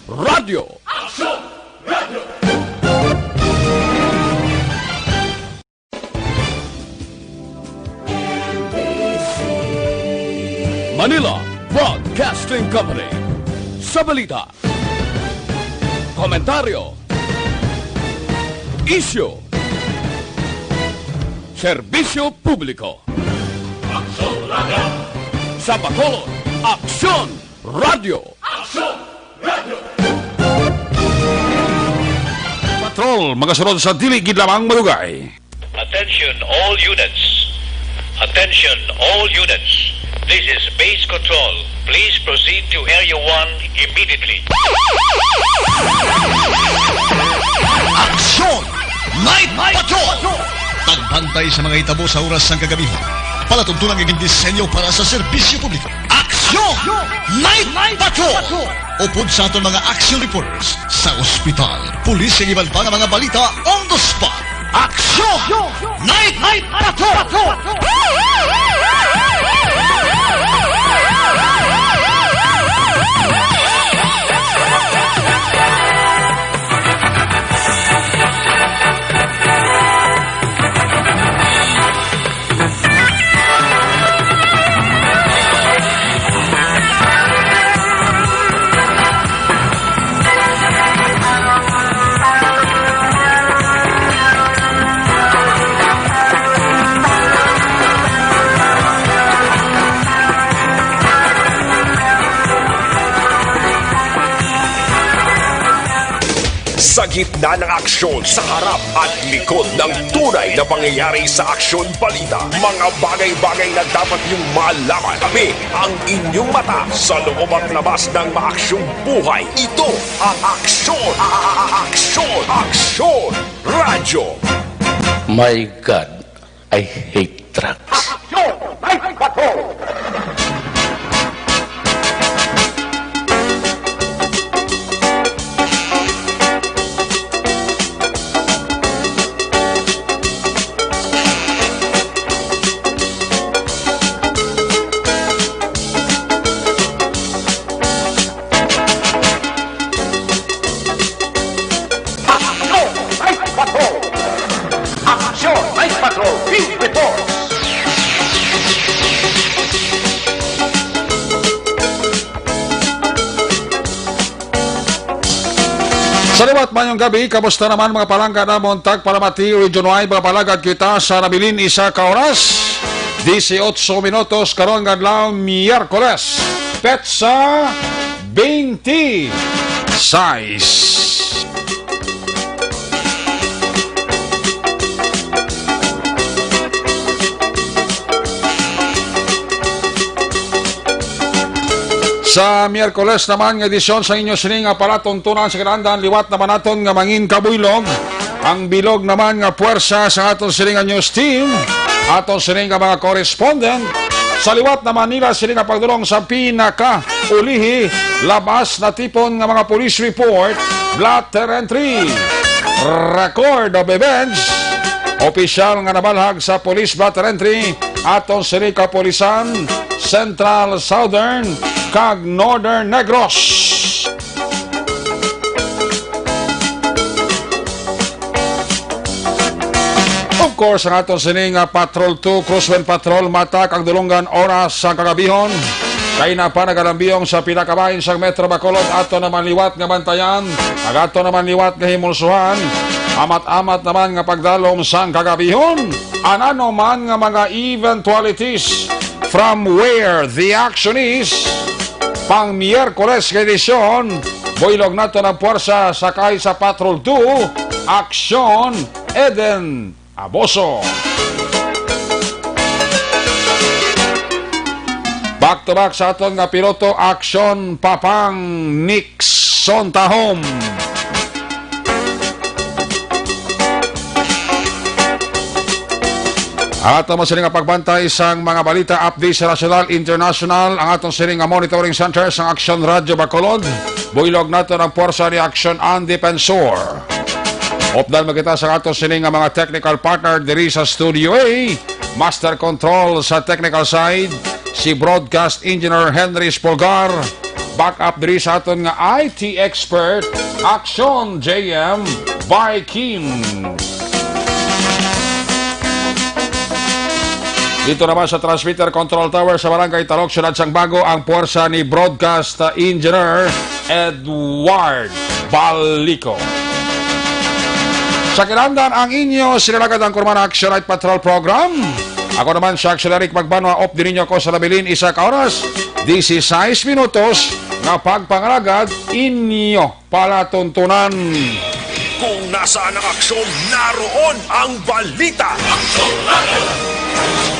Radio. Manila Broadcasting Company. Sa balita, komentaryo, isyu, serbisyo publiko. Aksyon Radio. Sa Bacolod, Aksyon Radio. Aksyon Radio. Patrol, magasunod sa diligid lamang malugay. Attention all units. Attention all units. This is base control. Please proceed to Area 1 immediately. Aksyon! Night Patrol! Tagbantay sa mga itabo sa oras ng kagabihan. Palatuntunan ng disenyo para sa serbisyo publiko. Aksyon! Night Patrol! Upod sa aton mga action reporters sa ospital, pulis ang iban pa ng mga balita on the spot. Aksyon! Night Patrol! Sa gitna ng aksyon, sa harap at likod ng tunay na pangyayari sa aksyon balita, mga bagay-bagay na dapat niyong malaman. Kami ang inyong mata sa loob at labas ng maaksyong buhay. Ito ang Aksyon! Aksyon! Radyo! My God, I hate trucks. Aksyon! Night Patrol! Sa liwat manyong gabi, kamusta naman mga palangga na montag para mati Region Y, mga palagad kita sa nabilin isa ka oras, 18 minutos karon nga adlaw Miyerkules, petsa 26. Sa Miyerkules naman nga edisyon sa inyo sining nga para tuntunan sa kinahanglan liwat naman naton nga mangin kabuylog. Ang bilog naman nga puwersa sa aton sining nga news team, aton sining nga mga correspondent. Sa liwat naman nila sining nga pagdulong sa pinaka-ulihi labas na tipon nga mga police report, blatter entry, record of events, opisyal nga nabalhag sa police blatter entry, aton sining kapolisan, Central, Southern, kag Northern Negros. Of course, ang aton sining Patrol 2, Cruiseway Patrol, mata kag dulungan oras sa kagabihon. Kay na pa nagalambiyong sa pinakabahin sa Metro Bacolod, ato naman liwat nga bantayan, ag ato naman liwat nga himulsuhan, amat-amat naman nga pagdalom sa kagabihon. Anano man nga mga eventualities from where the action is. Pang Miyerkules nga edisyon, buylog nato ng puwersa sakay sa Patrol 2, Aksyon Eden Aboso. Back to back sa aton nga piloto, Aksyon Papang Nixon Tahom. Ato mo sining nga pagbantay sang mga balita update sa national, international, ang atong sining nga monitoring center sang Aksyon Radio Bacolod. Buylog nato ng puwersa ni Aksyon ang Defensor. Opdal magkita sa atong sining nga mga technical partner diri sa Studio A. Master Control sa technical side, si Broadcast Engineer Henry Spolgar. Back up diri sa aton nga IT expert, Action JM Viking. Dito naman sa transmitter control tower sa Barangay Talok, Syudad Sangbago, ang puwersa ni Broadcast Engineer Edward Balico. Sa kinandan ang inyo sinilagad ang Kurman Action Night Patrol Program. Ako naman si Action Eric Magbanwa, off din ninyo ako sa labilin isa ka oras, 16 minutos na pagpangalagad inyo palatuntunan. Kung nasaan ang aksyon, naroon ang balita.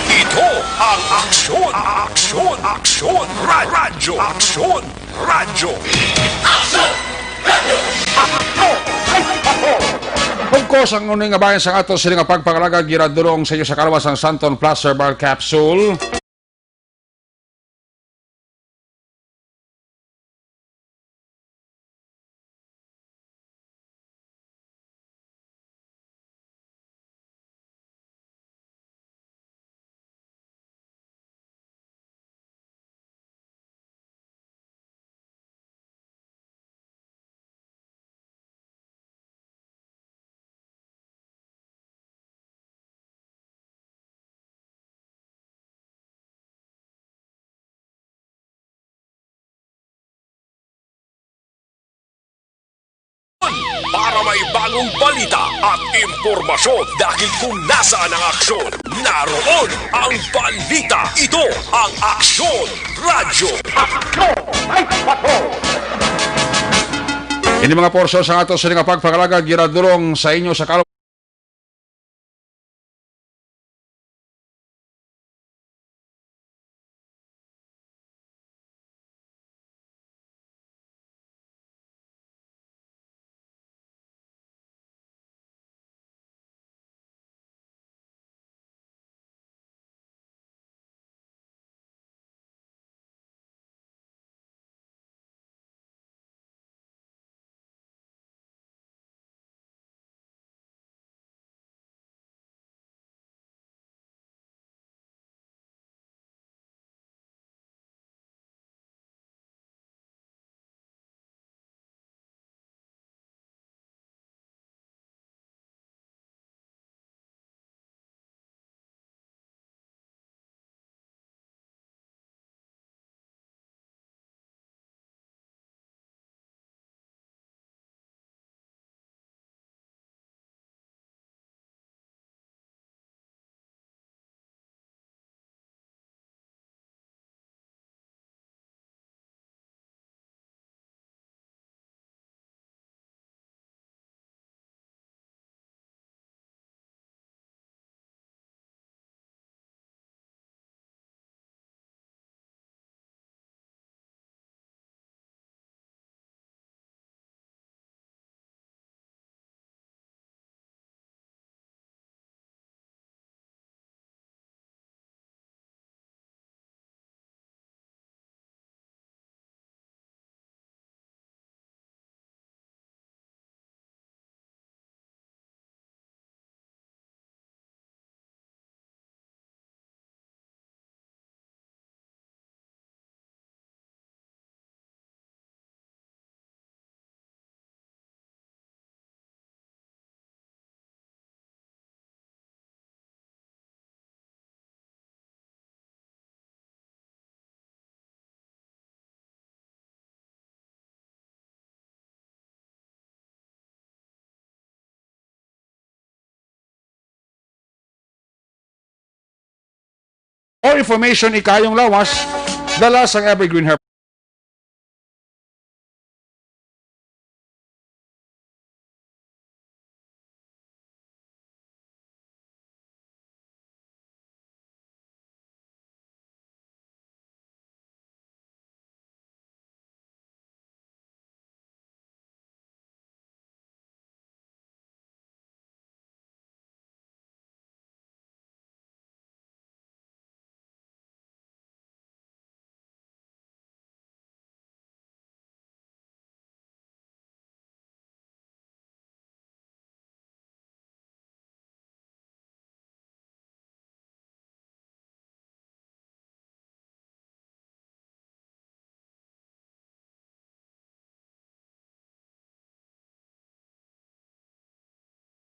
Ito ang aksyon, aksyon, aksyon, radyo, aksyon, radyo. Of course, ang nuning nga bayan sa ato sila nga pagpangalagad giradulong sa inyo sa kalawas ang Santon Plus Herbal Capsule. Para may bagong balita at impormasyon dahil kung nasaan ang aksyon, naroon ang balita. Ito ang Aksyon Radyo. Ini mga porsyon sa ato sila nga pagpangalagad giradulong sa inyo sa kalawas. More information ikayong lawas, dala sa Evergreen Herbal.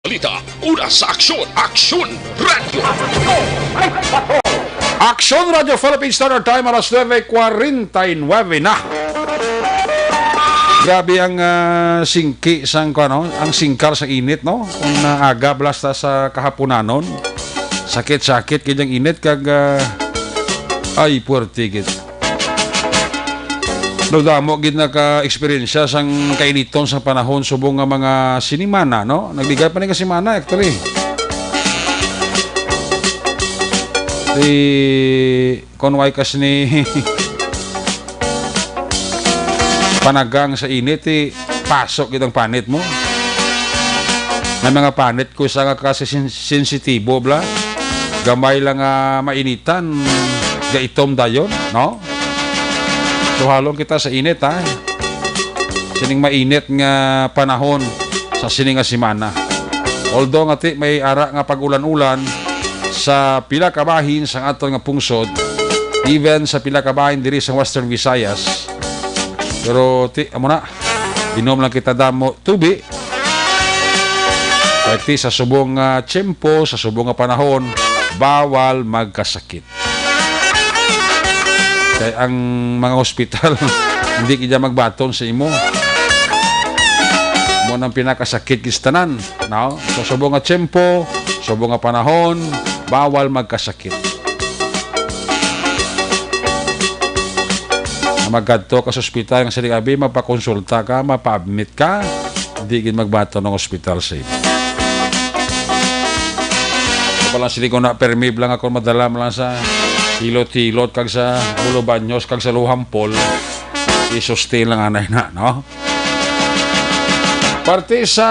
Balita, una sa aksyon, Aksyon Radio. Action Radio Philippines Standard Time, alas 9:49 na. Grabe ang singki sang ang singkar sa init, no? Kung aga blasta sa kahaponanon. Sakit-sakit kanyang init kag ay puwerte gid. No damo gid na ka-eksperyensya sang kainiton sa panahon subong nga mga sinimana, no? Nagligay pa ni ka simana actually. Di konway kas ni panagang sa init pasok gid ang panit mo. May mga panit ko sa nga kasi sensitibo bla. Gamay lang mainitan gaitom dayon, no? So halong kita sa init ha. Sining mainit nga panahon sa sining nga simana. Although nga may ara nga pag-ulan-ulan sa pila ka bahin sa aton nga pungsod, even sa pila ka bahin diri sa Western Visayas. Pero amo na, inom lang kita damo tubi. Pagti sa subong tiyempo, sa subong nga panahon, bawal magkasakit. Kaya ang mga ospital hindi kaya magbaton sa imo. Mo nang pinakasakit kistanan, no? So subong nga tiyempo, subong nga panahon, bawal magkasakit. Magkadto ka sa ospital ng siligabi, mapakonsulta ka, mapa-admit ka, hindi gid magbaton ng ospital sa imo. Palang sili ko na permib lang ako madala lang sa hilot-hilot kag sa ulo banyos kag sa luhampol i-sustain lang anay na, no? Parte sa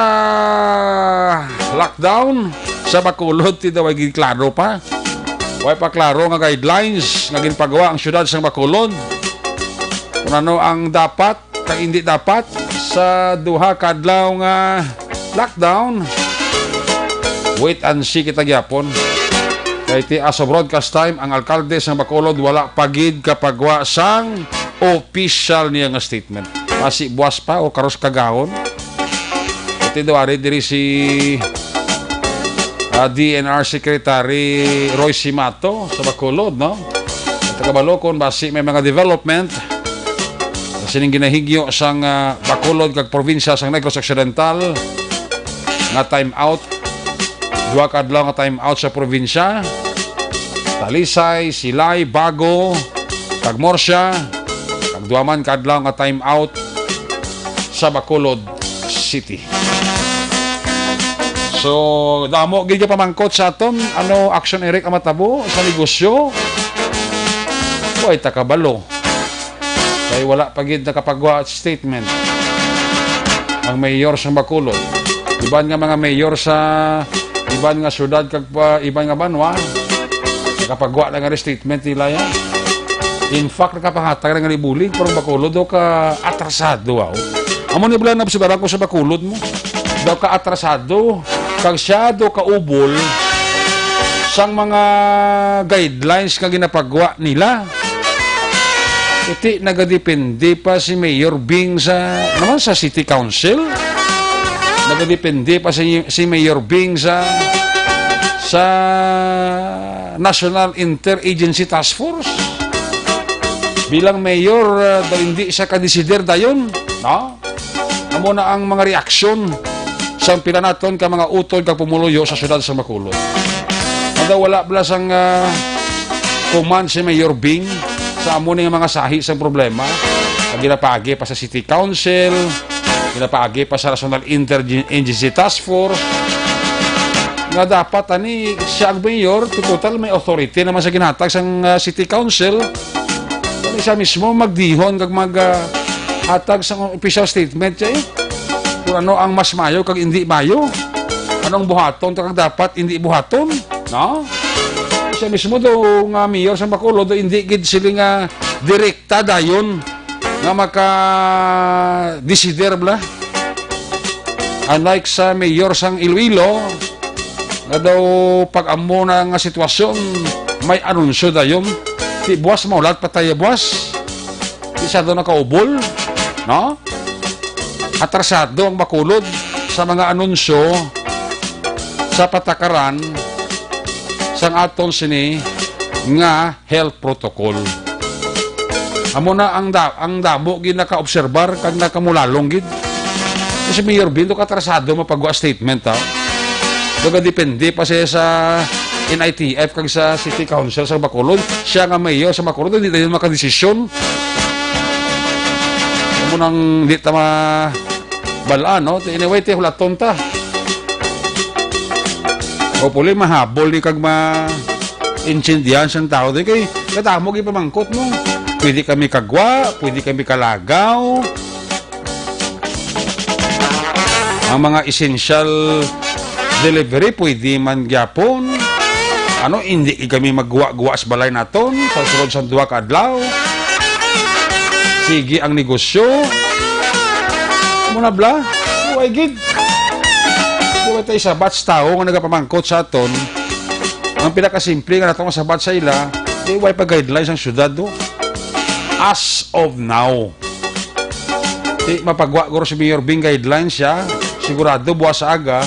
lockdown sa Bacolod ti daw ay klaro pa. Way pa klaro nga guidelines nga ginpagawa ang syudad sa Bacolod. Kung ano ang dapat kag hindi dapat sa duha ka adlaw nga lockdown. Wait and see kita gyapon. Kay ti as of broadcast time, ang alkalde sa Bacolod wala pagid kapagwa sang official niya nga statement. Pasi buwas pa o karos kagahon. Iti duwari diri si DNR Secretary Roy Simato sa Bacolod, no? At kabalokon basi may mga development sa sining ginahigyo sang Bacolod kag probinsya sang Negros Occidental nga time out. Duha ka adlaw nga time out sa probinsya. Talisay, Silay, Bago, kag Morsya, kag duaman ka adlaw nga time out sa Bacolod City. So, damo gid ka pamangkot sa aton ano action Eric amatabo sa negosyo. Way ta kabalo. Kay wala pa gid nakapagwa statement ang mayor sa Bacolod. Iban nga mga mayor sa iban nga syudad kag iban nga banwa nakapagwa na nga statement nila yan. In fact nakapangatag nga libulig pero Bacolod daw ka atrasado aw. Amo ni bala na sa ko sa Bacolod mo. Daw ka atrasado kag siya daw ka ubol sang mga guidelines nga ginapagwa nila. Iti nagadepende pa si Mayor Bing naman sa City Council. Nagadepende pa si Mayor Bing sa National Interagency Task Force. Bilang mayor, hindi siya kadesider dayon, no? Amo na ang mga reaksyon sa pila naton ka mga utod kag pumuluyo sa syudad sa Bacolod. Ada wala bala sang command si Mayor Bing sa amo ning mga sahi sa problema. Ginapagi pa sa City Council, ginapagi pa sa National Interagency Task Force. Nga dapat siya ang mayor, total may authority naman sa ginhatag sang City Council. Siya mismo magdihon kag hatag sang official statement siya kung ano ang mas mayo kag hindi mayo. Anong buhaton kag dapat hindi buhaton, no? Siya mismo daw nga mayor sa Bacolod hindi gid sila nga direkta dayon nga maka-desider bla. Unlike sa mayor sang Iloilo nga daw pag-amo na nga sitwasyon may anunsyo dayon. Di buwas maulat patay buwas. Di siya doon nakaubol, no? Atrasado ang Bacolod sa mga anunsyo sa patakaran sang aton sini nga health protocol. Amo na ang damo gid naka-obserbar kag nakamulalong gid. Kasi Mayor Bindo katrasado mapagwa statement ha. Doga depende pa siya sa NITF kag sa City Council sa Bacolod. Siya nga mayor sa Bacolod, hindi tayo makadesisyon. Amo nang di ta balaan, no? Anyway, hulaton ta. O puli mahabol ni kag ma-intindihan siyang tao. Di kay katamo gid pamangkot mo. Pwede kami kagwa, pwede kami kalagaw. Ang mga essential delivery, pwede man gyapon. Ano, hindi kami magguwa-guwa sa balay naton sa sunod sa 2 ka adlaw. Sige ang negosyo. Muna bla, huwag gid. Huwag tayo sabat sa tao nga nagapamangkot sa aton. Ang pinakasimple nga natong sabat sa ila, huwag pa guidelines ang syudad do. As of now. Di mapagwa ko si Mayor Bing guidelines siya. Sigurado buwas sa aga,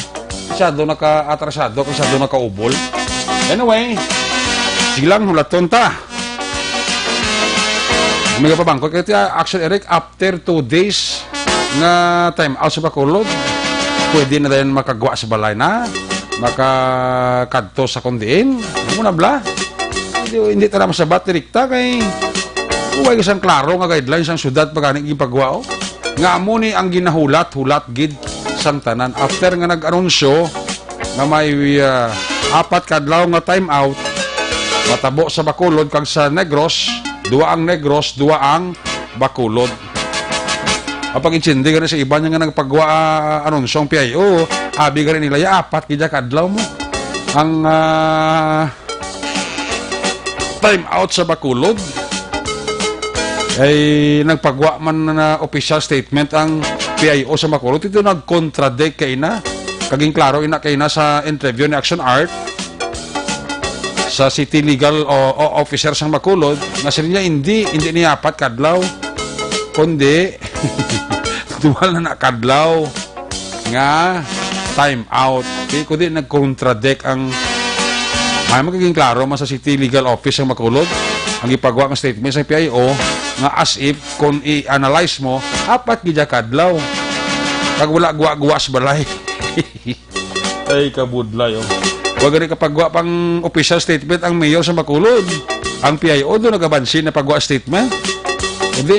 masyado naka-atrasado, masyado naka-ubol. Anyway, silang hulaton ta. May kapabangkot kaya action Eric after 2 days nga time out sa Bacolod, pwede na dayon makagwa sa balay na, makakadto sa kundiin. Muna bla. Hindi ta na masabat direkta kay huwag isang klaro nga guidelines ang syudad pagkanig ipagwa. Nga amo ni ang ginahulat-hulat gid sang tanan after nga nag-anunsyo nga may 4 kadlaw nga time out matabo sa Bacolod kag sa Negros, 2 ang Negros, 2 ang Bacolod. Kapag intindi ka na sa iba niya nga nagpagwa anunsyo ang PIO, abi ka rin nila ya 4 kaya kadlaw mo ang time out sa Bacolod. Ay nagpagwa man na official statement ang PIO sa Bacolod. Ito nag-contradict kay na. Kaging klaro ina kay na sa interview ni Action Art sa City Legal Officer sa Bacolod. Nga niya hindi niya 4 kadlaw. Kundi duwal na kadlaw nga time out. Kundi nag-contradict ang ay magiging klaro man sa City Legal Office sa Bacolod. Ang ipagawa ng statement sa PIO nga as if kung i-analyze mo 4 gid kadlaw kag wala guwa-guwa sa balay. Ay kabudlay oh. Wag rin kapagwa pang official statement ang mayor sa Bacolod. Ang PIO do nagabansin na pagwa statement. Hindi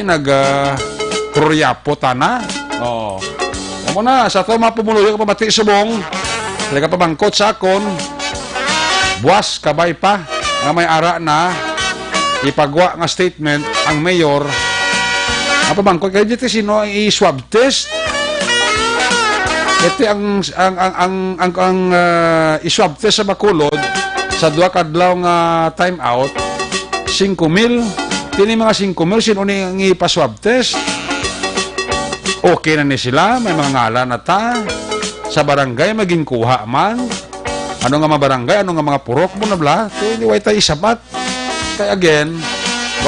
kuryapo tana. Oh. Amo na sa to mapumuloy ka pamati subong. Lagi ka pabangkot sa akon. Buwas kabay pa nga may ara na ipagwa nga statement ang mayor. Apa bangkot kay dito sino i-swab test? Ito ang i-swab test sa Bacolod sa 2 kadlaw nga time out 5,000. Kini mga 5,000 sino ni ipa-swab test? Okay na ni sila, may mga ngalan na ta sa barangay maging kuha man. Ano nga mga barangay, ano nga mga purok mo na bla. Hindi way tayo isabat. Kaya again,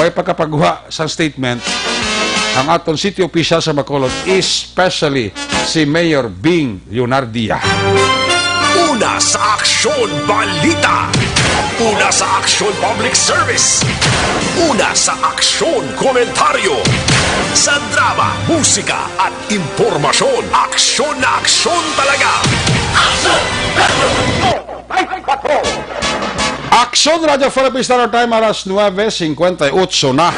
way pagkapagwa sa statement ang aton city official sa Bacolod, especially si Mayor Bing Leonardia. Una sa aksyon balita. Una sa aksyon public service. Una sa aksyon komentaryo. Sa drama, musika at impormasyon. Aksyon na aksyon talaga. Aksyon Radio Philippines Standard Time alas 9:58 na.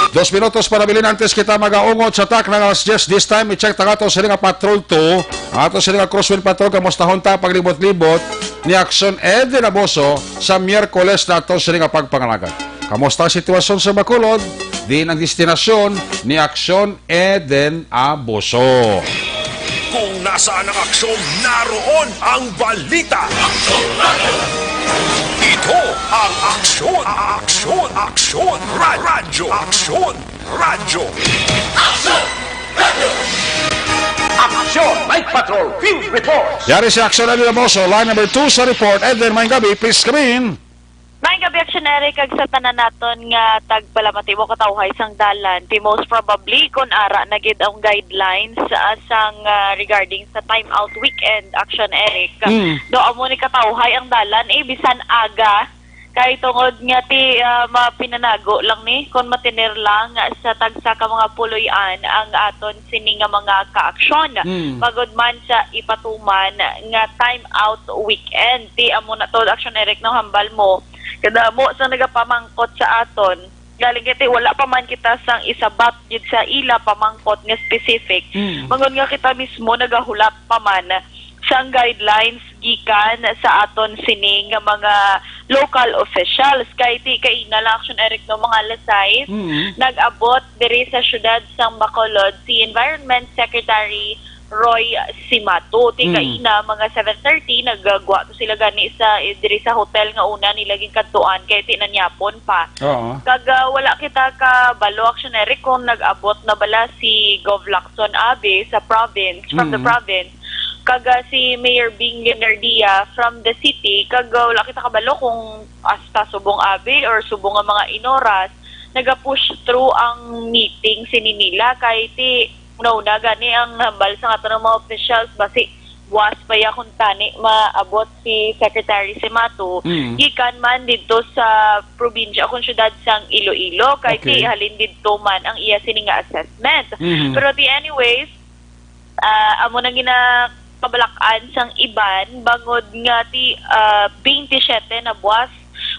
2 minutos para bilin antes kita magaungot sa tak ng alas 10. This time, i-check ta ato sa nga Patrol 2. Ato sa nga Crosswind Patrol, kamustahon ta paglibot-libot ni Aksyon Eden Aboso sa Miyerkules na ato sa nga pagpangalagan. Kamusta ang sitwasyon sa Bacolod? Din ang destinasyon ni Aksyon Eden Aboso. Kung nasaan ang aksyon, naroon ang balita. Ito ang aksyon, aksyon, aksyon, radyo, aksyon, radyo. Aksyon, Night Patrol, Field Report. Yari si Aksyon Eden Aboso, line number 2 sa report. Eden, may gabi, please come in. May gabi aksiyonary kag sa tanan naton nga tagpalamati mo katawhay sang dalan. Pi most probably kun ara na gid ang guidelines sang regarding sa time out weekend action Eric. Do amo ni katawhay ang dalan bisan aga kay tungod nga ti mapinanago lang ni kon matinir lang sa tagsa ka mga puloy-an ang aton sini nga mga kaaksyon. Pagod man sa ipatuman nga time out weekend. Ti amo na to action Eric no hambal mo. Kada mo sa nagapamangkot sa aton, galing kiti wala pa man kita sang isabat yun sa ila pamangkot nga specific. Mangon nga kita mismo nagahulap pa man sang guidelines gikan sa aton sini nga mga local officials kay ti kay na action Eric no mga lasay nag-abot diri sa syudad sang Bacolod si Environment Secretary Roy Simato. Tika ina, mga 7:30, naggagwa to sila gani sa diri sa hotel nga una nilaging kantuan kay tinanyapon pa. Kag wala kita ka balo actionary kung nag-abot na bala si Gov Lacson Abe sa province, from the province. Kag si Mayor Bing Leonardia from the city, kag wala kita kabalo kung hasta subong Abe or subong nga mga inoras, naga-push through ang meeting sininila kay ti una gani ang hambal sa ato ng mga officials basi buwas pa ya kung tani maabot si Secretary Simato gikan man dito sa probinsya kung syudad sang Iloilo kay ti halin dito man ang iya sini nga assessment. Pero anyways amo na ginakabalakan sang iban bangod nga ti 27 na buwas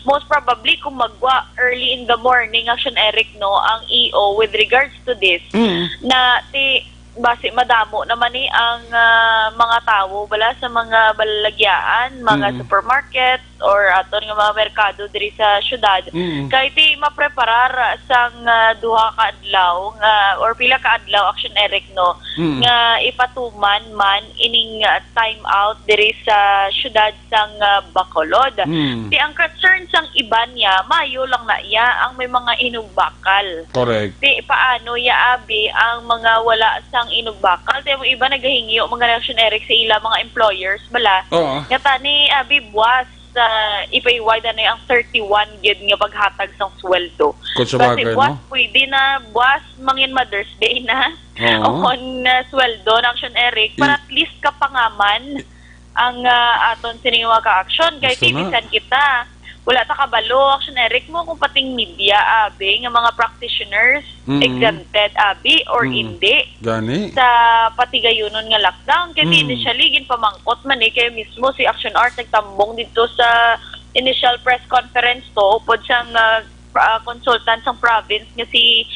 most probably kung magwa early in the morning action Eric no ang EO with regards to this na ti base madamo naman ni ang mga tao bala sa mga balalagyaan, mga supermarket or aton nga mga merkado diri sa syudad kay ti mapreparar sang duha ka adlaw or pila ka adlaw action Eric no nga ipatuman man ining time out diri sa syudad sang Bacolod. Ti ang concern sang iban niya mayo lang na iya ang may mga inugbakal. Correct. Ti paano ya abi ang mga wala sang inugbakal ti mga iba nagahingi o mga reaction Eric sa ila mga employers bala. Nga tani abi buwas ipayway na ang 31 gid nga paghatag sang sweldo. Kasi buwas pwede na buwas mangin Mother's Day na on sweldo ng action Eric para at least kapangaman ang aton sining mga ka-action kay tibisan kita wala ta kabalo action Eric mo kung pating media abi nga mga practitioners exempted abi or hindi gani sa patigayunon nga lockdown kay initially gin pamangkot man kay mismo si Action Art nagtambong dito sa initial press conference to upod siyang consultant sa province nga si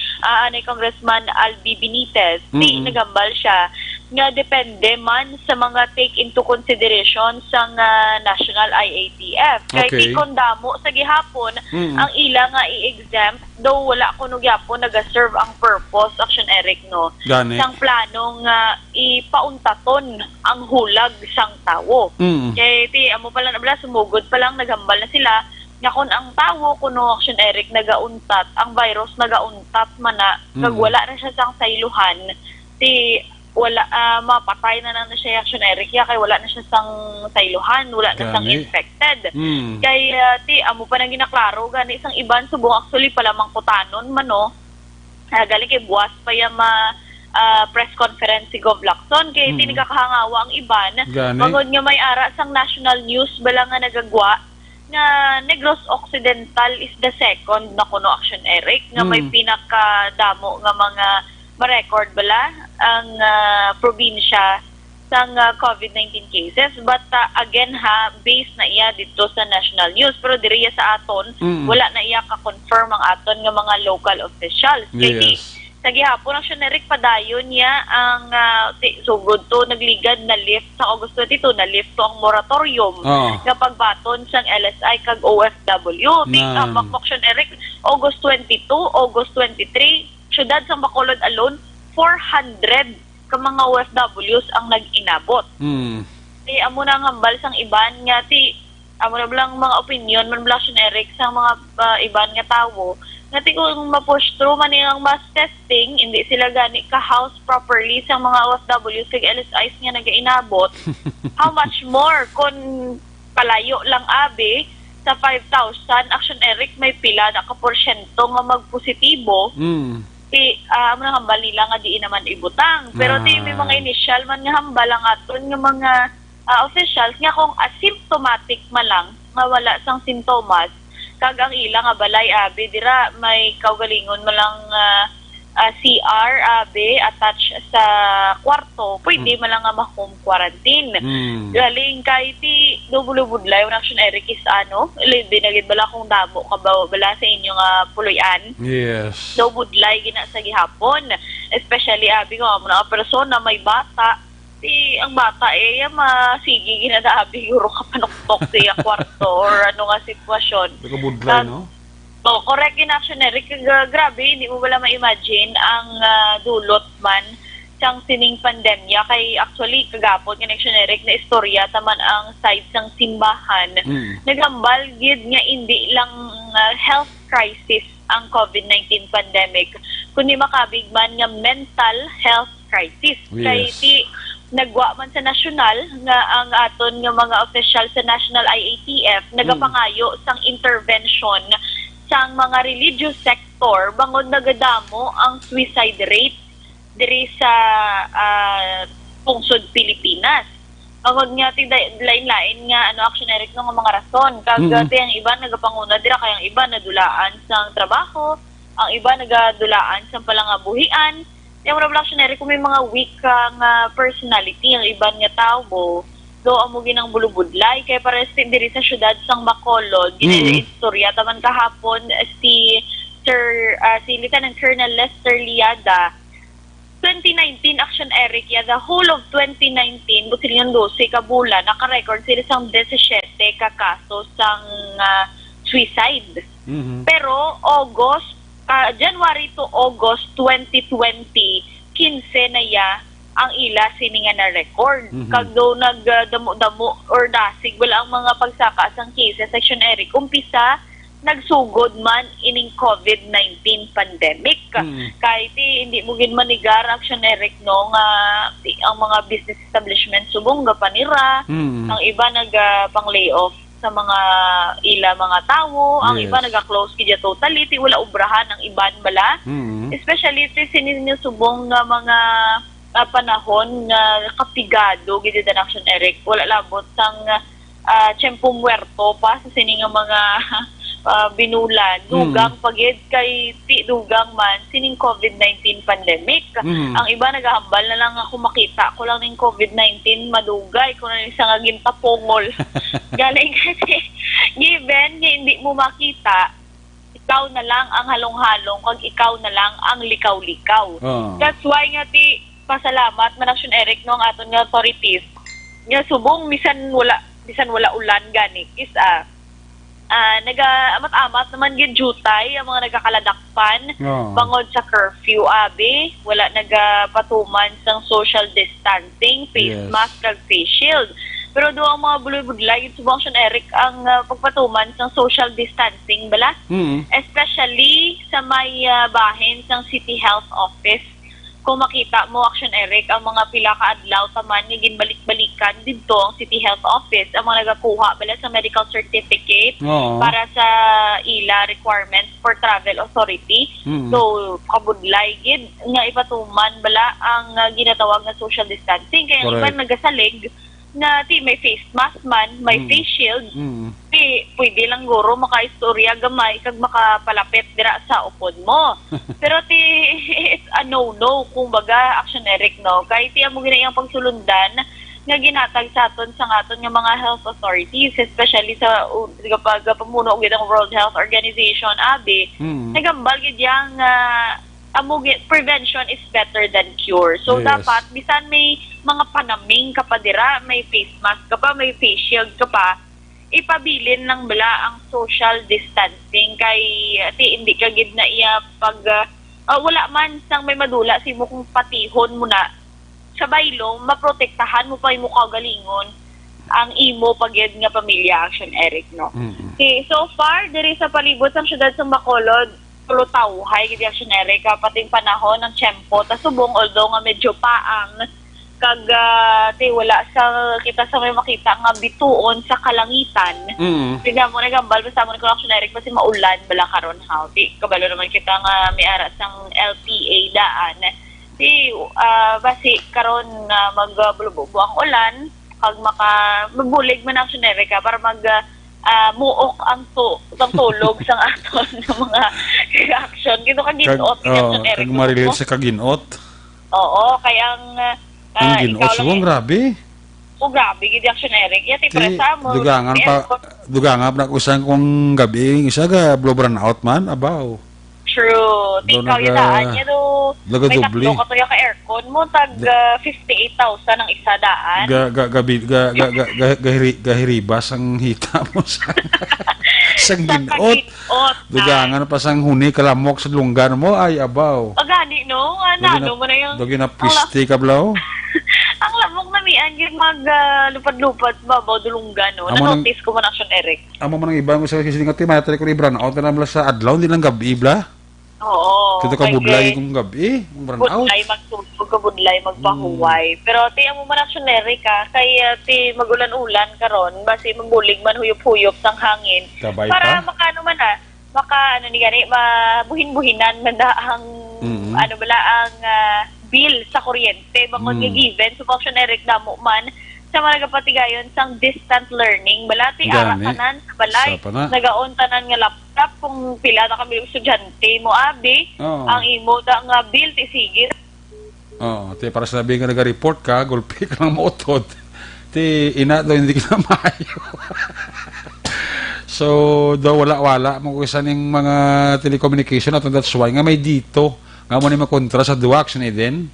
Congressman Albi Benitez nagambal siya nga depende man sa mga take into consideration sang National IATF. Kaya ikondamo sa gihapon ang ila nga i-exempt though wala kuno gyapon naga-serve ang purpose action Eric no. Sang planong ipauntaton ang hulag sang tawo. Kaya ti amo pala na sumugod pa lang naghambal na sila nga kung ang tawo kuno action Eric nagauntat ang virus nagauntat man na kag wala na siya sang sayluhan ti wala mapatay na siya action Eric kay wala na siya sang sayluhan wala na sang infected kay ti amo pa nang ginaklaro gani sang iban subong actually pala mangkutanon man no galing kay buwas pa ya press conference si Gov Lacson kay ti nagakahangawa ang iban mangod nga may ara sang national news bala nga nagagwa nga Negros Occidental is the second na kuno action Eric nga may pinakadamo nga mga ma-record bala ang probinsya sang COVID-19 cases but again based na iya dito sa national news pero diri sa aton wala na iya ka-confirm ang aton nga mga local officials kay sa gihapon ang Eric padayon niya ang sugod to nagligad na lift sa August 22 na lift to ang moratorium nga pagbaton sang LSI kag OFW Action Eric August 22 August 23 syudad sang Bacolod alone 400 ka mga OFWs ang nag-inabot. Ti amo na hambal sang iban nga ti amo na lang mga opinion man Action Eric sa mga iban nga tawo nga ti kung ma-push through man ang mass testing hindi sila gani ka-house properly sa mga OFWs kag LSIs nga nag-inabot how much more kung palayo lang abi sa 5,000 Action Eric may pila na ka porsyento nga magpositibo. Amo nang hambal nila nga di naman ibutang. Pero may mga initial man nga hambal ang aton nga mga officials nga kung asymptomatic man lang nga wala sang sintomas kag ang ilang nga balay abi dira may kaugalingon man lang CR abi attached sa kwarto pwede man lang nga ma-home quarantine. Galing kay ti dubulubudlay ang Action Eric is binagid bala kung damo ka bala sa inyo nga puloy-an. Yes. Budlay gina sa gihapon, especially abi ko mga persona may bata ang bata masigi ginadabi guro ka panuktok sa kwarto or ano nga sitwasyon. Budlay, no? Correct in Action Eric. Grabe, hindi mo wala ma-imagine ang dulot man sang sining pandemya. Kay actually, kagapon ng Action Eric na istorya taman ang side sang simbahan. Nagambal, gid nga hindi lang health crisis ang COVID-19 pandemic, kundi makabig man nga mental health crisis. Yes. Kay nagwa man sa nasyonal nga ang aton nga mga official sa National IATF nagapangayo sang intervention sang mga religious sector bangod nagadamo ang suicide rate diri sa pungsod Pilipinas. Bangod nga ti lain-lain nga Action Eric nga mga rason kag ang iba nagapanguna dira kay ang iba nadulaan sang trabaho, ang iba nagadulaan sang palangabuhian. Yung mga Action Eric kung may mga weak nga personality ang iban nga tao do amo ginang bulubudlay kay pares diri sa syudad sang Bacolod ginaistorya taman kahapon si Lieutenant Colonel Lester Liada 2019 Action Eric the whole of 2019 butilyon 12 ka bulan naka-record sila sang 17 ka kaso sang suicide. Pero January to August 2020 15 na ang ila sininga na record. Kag do nagdamo-damo or dasig wala ang mga pagsaka sang cases Action Eric umpisa nagsugod man ining COVID-19 pandemic. Kahit hindi mo gin manigar Action Eric no nga ang mga business establishment subong gapanira, ang iba pang layoff sa mga mga tao, ang iba naga-close kidya totally, wala ubrahan ang iban bala. Especially sininusubong nga mga panahon nga kapigado gid ang Action Eric wala labot sang tiyempo muerto pa sa sining mga binulan dugang pagid kay dugang man sining COVID-19 pandemic. Ang iba nagahambal na lang ako makita ko lang ning COVID-19 madugay ko na sa nga gintapongol galing kasi given nga hindi mo makita ikaw na lang ang halong-halong kag ikaw na lang ang likaw-likaw. That's why nga pasalamat man Action Eric no ang aton nga authorities nga subong bisan wala ulan gani is nagaamat-amat naman gid jutay ang mga nagakaladakpan bangod sa curfew abi wala nagapatuman sang social distancing, face mask kag face shield. Pero do ang mga buloy-budlay gid subong Action Eric ang pagpatuman sang social distancing bala, especially sa may bahin sang City Health Office. Kung makita mo Action Eric ang mga pila ka adlaw taman nga ginbalik-balikan didto ang City Health Office ang mga nagakuha bala sa medical certificate para sa ila requirements for travel authority. So kabudlay gid nga ipatuman bala ang ginatawag nga social distancing kaya ang iban nagasalig na may face mask man, may face shield, pwede lang guro makaistorya gamay kag makapalapit dira sa upod mo. Pero it's a no-no kung baga Action Eric no. Kay amo ginayang pagsulundan nga ginatag sa aton sa aton nga mga health authorities, especially sa kapag pamuno gid ang World Health Organization abi. Nagambal gid yang prevention is better than cure. So dapat bisan may mga panaming ka pa dira, may face mask ka pa, may face shield ka pa, ipabilin lang bala ang social distancing kay hindi ka gid na iya pag wala man sang may madula si mo kung patihon mo na sa baylo maprotektahan mo pa yung kaugalingon ang imo pagid nga pamilya Action Eric no. Okay, so far diri sa palibot sang syudad sa Bacolod tulutawhay gid Action Eric pating panahon ng tiyempo ta subong although nga medyo paang kag wala sa kita sa may makita nga bituon sa kalangitan. Tignan mo nagambal basta mo ni Action Eric kasi maulan bala karon ha. Di kabalo naman kita nga may ara sang LPA daan. Basi karon magbulubo ang ulan kag magbulig man ang Action Eric para muok ang tulog sang aton ng mga reaction. Gito ka ginot ni Action Eric. Kag marilil sa kaginot. Oo, kaya Ang ginot siguro, grabe. Grabe, gidi Action Eric. Yati presa mo. Dugangan pa na kusan kong gabi. Isa ka, blow brown out man, abaw. True. Ikaw yung daan niya may dubli. tatlo ka to yung ka-aircon mo, tag 58,000 ang isa daan. Gahiribas ang hita mo sa sang ginot. Dugangan pa sang huni kalamok sa lunggan mo, ay abaw. Gani, no? Ano mo na yung... Dogi na pisti ka, blaw? Ang lamok na miyan, yung lupad-lupad, babaw, dulunggan, no? Na-notice ko man Action Eric. Amo man ang iba mo sa kisiling ati, matari ko ni brown out na naman sa adlaw, hindi lang gabi, bla? Oo. Kito ka budlay kong gabi, brown out. Budlay magtulog ka, budlay magpahuway. Pero amo man Action Eric, kay magulan-ulan karon basi magbulig man huyop-huyop sang hangin. Kabay para pa? Mabuhin-buhinan man ang ang bill sa kuryente bangod nga given so Action Eric damo man sa mga nagapatigayon sang distant learning balati ara tanan sa balay nagaon tanan nga laptop kung pila na kami estudyante mo abi ang imo da nga bill ti sigit para sabi nga naga-report ka gulpi ka ng motod ti ina daw hindi ka na maayo. So daw wala mo kusa ning mga telecommunication at that's why nga may dito nga mo ni makontra sa duwa Action din.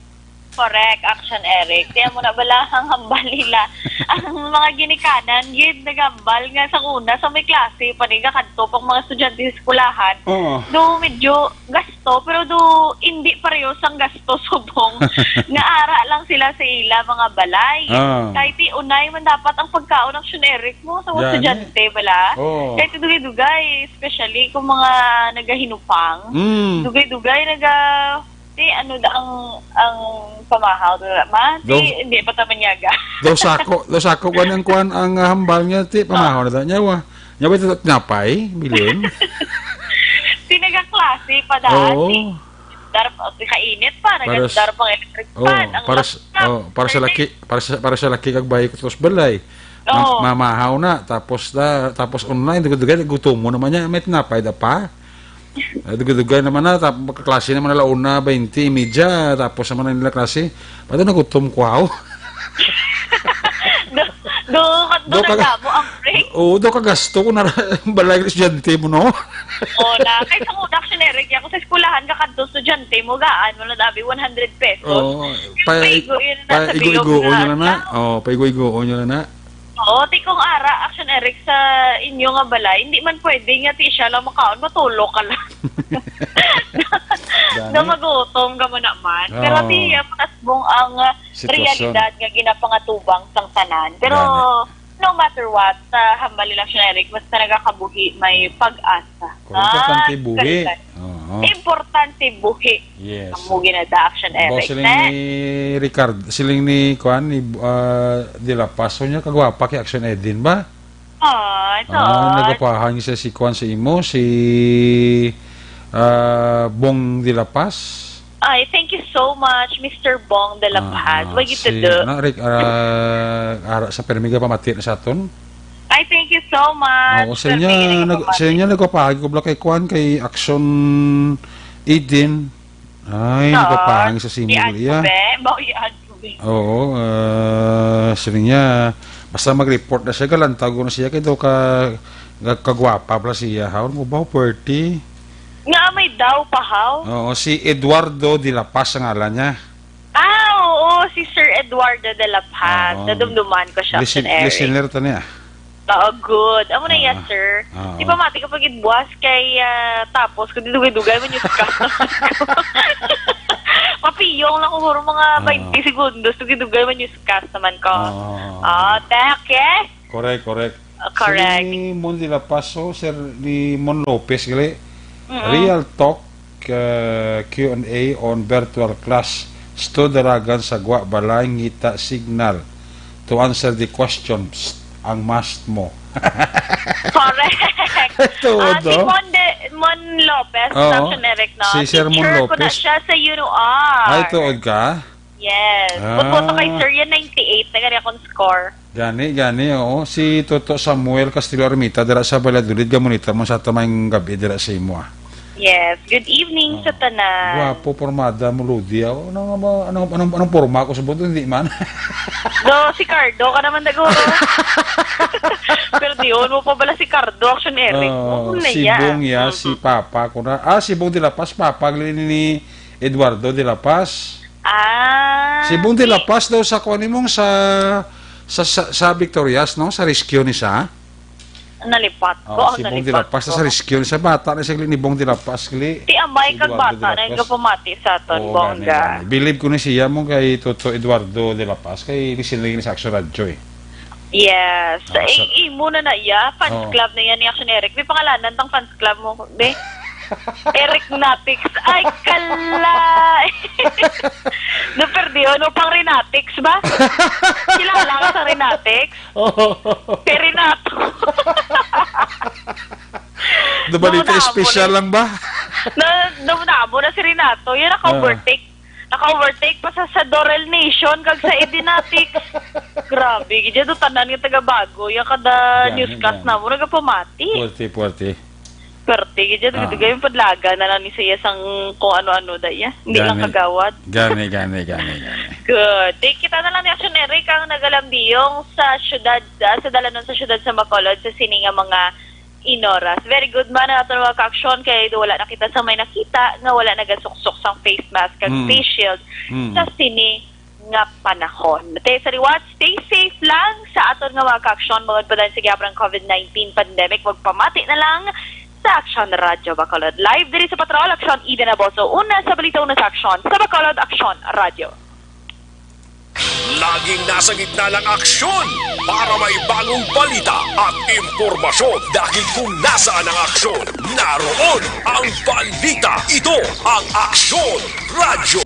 Correct, Action Eric. Kaya mo na bala ang hambal nila. Ang mga ginikanan, yun nagambal nga sa una sa may klase, paniga kanto pang mga estudyante sa eskulahan. Do medyo gasto, pero do hindi pareho sang gasto subong. Nga ara lang sila sa ila mga balay. Kahit unay man dapat ang pagkaon ng Action Eric mo sa mga estudyante bala. Kahit dugay-dugay, especially kung mga nagahinupang. Dugay-dugay ang pamahaw hindi pa tamanyaga. Daw sako kuan ang hambal niya ti pamahaw na niya wa. Nya ba ito tinapay bilin? Tinaga-klase pa dati. Kainit pa, nagandar pang electric fan. Para sa laki kag bayi ko tos balay. Mamahaw na tapos online dugay gutom mo naman niya may tinapay da pa. Dugay naman na, tapos magkaklase naman nila una, 20, media, tapos naman nila klase, paano nagutom ko ako? Do nagamo ang break? Oo, do kagasto ko na balay ng estudyante mo, no? Kahit sa una Action Eric, ako sa eskulahan kakanto estudyante mo, gaan mo na dabi 100 pesos. Paigo-igoon nyo na. Paigo-igoon nyo na. Tikong ara, Action Eric, sa inyo nga balay, hindi man pwede nga ti siya lang makaon, matulog ka lang. Na magutom ka mo naman. Pero tiya, matasbong ang realidad nga ginapangatubang sang tanan. Pero no matter what, sa hambal nila Action Eric, basta nagakabuhi, may pag-asa. Importante buhi. Importante buhi. Yes. Ang mugi na da Action Eric. Siling ni Ricardo, siling ni Kuan, ni De La Paz, niya kagwapa kay Action Edin ba? Ito. Nagapahan siya si Kuan si Imo, si Bong De La Paz. Ay, thank you so much, Mr. Bong De La Paz. What you to do? Sa permiga pamati na sa aton. Ay, thank you so much. Sa inyo nagpapahagi ko kay Kuan kay Action 18. Ay, nagpapahagi sa Simulia. Oo, sa niya basta mag-report na siya, galantago na siya, kaya daw kagwapa pala siya. Haon mo ba, Perty? Nga may daw pa, how? Oo, si Eduardo de la Paz ang ngalan niya. Oo, si Sir Eduardo de la Paz. Nadumduman ko siya, Action Eric. Listener to niya. Good. Amo na yes, sir. Di ba mati kapag idbuas kay tapos kung didugay-dugay man yung papiyong lang ko mga 20 segundos dugay-dugay man yung naman ko. Teke? Correct. Correct. Si Mon de la Paz, Sir ni Mon Lopez, gali. Real talk Q&A on virtual class Sto daragan sa gwa balay ngita signal to answer the questions ang must mo. Correct. Ito, Si Mon Lopez, Oo. Action Eric, no? Si Sir Mon Teacher ko na Lopez. siya sa UNOR. Ay, tuod ka? Yes. Ah. Pagboto kay Sir yan, 98. Nagari akong score. Gani, oo. Si Toto Samuel Castillo Armita, dira sa Baladulid, gamunita mo sa tamayng gabi, dira sa imo, Yes. Good evening sa tanan. Guwapo, formada, muludi. Anong forma ako sa buto? Hindi man. Si Cardo ka naman naguro. Pero di yun mo pa bala si Cardo, Action Eric. Si Bong ya, si Papa ko na. Si Bong de la Paz, Papa ni Eduardo de la Paz. Si Bong de la Paz daw sa kunin mong sa Victorias, no? Sa rescue ni sa. Nalipat ko. Si Bong de la Paz sa rescue ni sa bata na siya ni Bong de la Paz kli. Ti amay kag Eduardo de bata la na Paz. yung pumati sa aton, bongga. Believe ko ni siya mo kay Toto Eduardo de la Paz kay listening ni sa Action Radio eh. Yes. Muna na Oh. fans club na yan ni Action Eric. May pangalanan tang fans club mo, be? Eric Natix. Ay, kala! Naperdi yun. O pang Renatix ba? Kilala ka sa Renatix? Kay Renato. Balita Naunabo special lang ba? Naunabo na si Renato. Yun, naka-overtake. Naka-overtake pa sa Dorel Nation kag sa Edinatix. Grabe. Gidya do tanan nga taga-bago. Yung kada Gani, newscast gani. na mo, nagapamati. Puwerte. Perte, gidya do yung padlaga na lang ni siya sang kung ano-ano da ya. Hindi lang kagawad. Gani. Good. Kita na lang ni Action Eric ang nagalambiyong sa syudad, sa dalanon sa syudad sa Bacolod, sa sininga mga inoras. Very good man na natin mga ka-aksyon kaya wala nakita sa may nakita nga wala nagasuksok sang face mask kag face shield sa sini nga panahon. Matay sa reward, stay safe lang sa aton nga mga ka-aksyon mga pa dahil sa gabrang COVID-19 pandemic. Magpamati na lang sa Action Radio Bacolod. Live diri sa Patrol, Action Eden Aboso. Una sa balita, una sa Action. Sa Bacolod, Action Radio. Laging nasa gitna ng aksyon para may bagong balita at impormasyon. Dahil kung nasaan ang aksyon, naroon ang balita. Ito ang Aksyon Radio.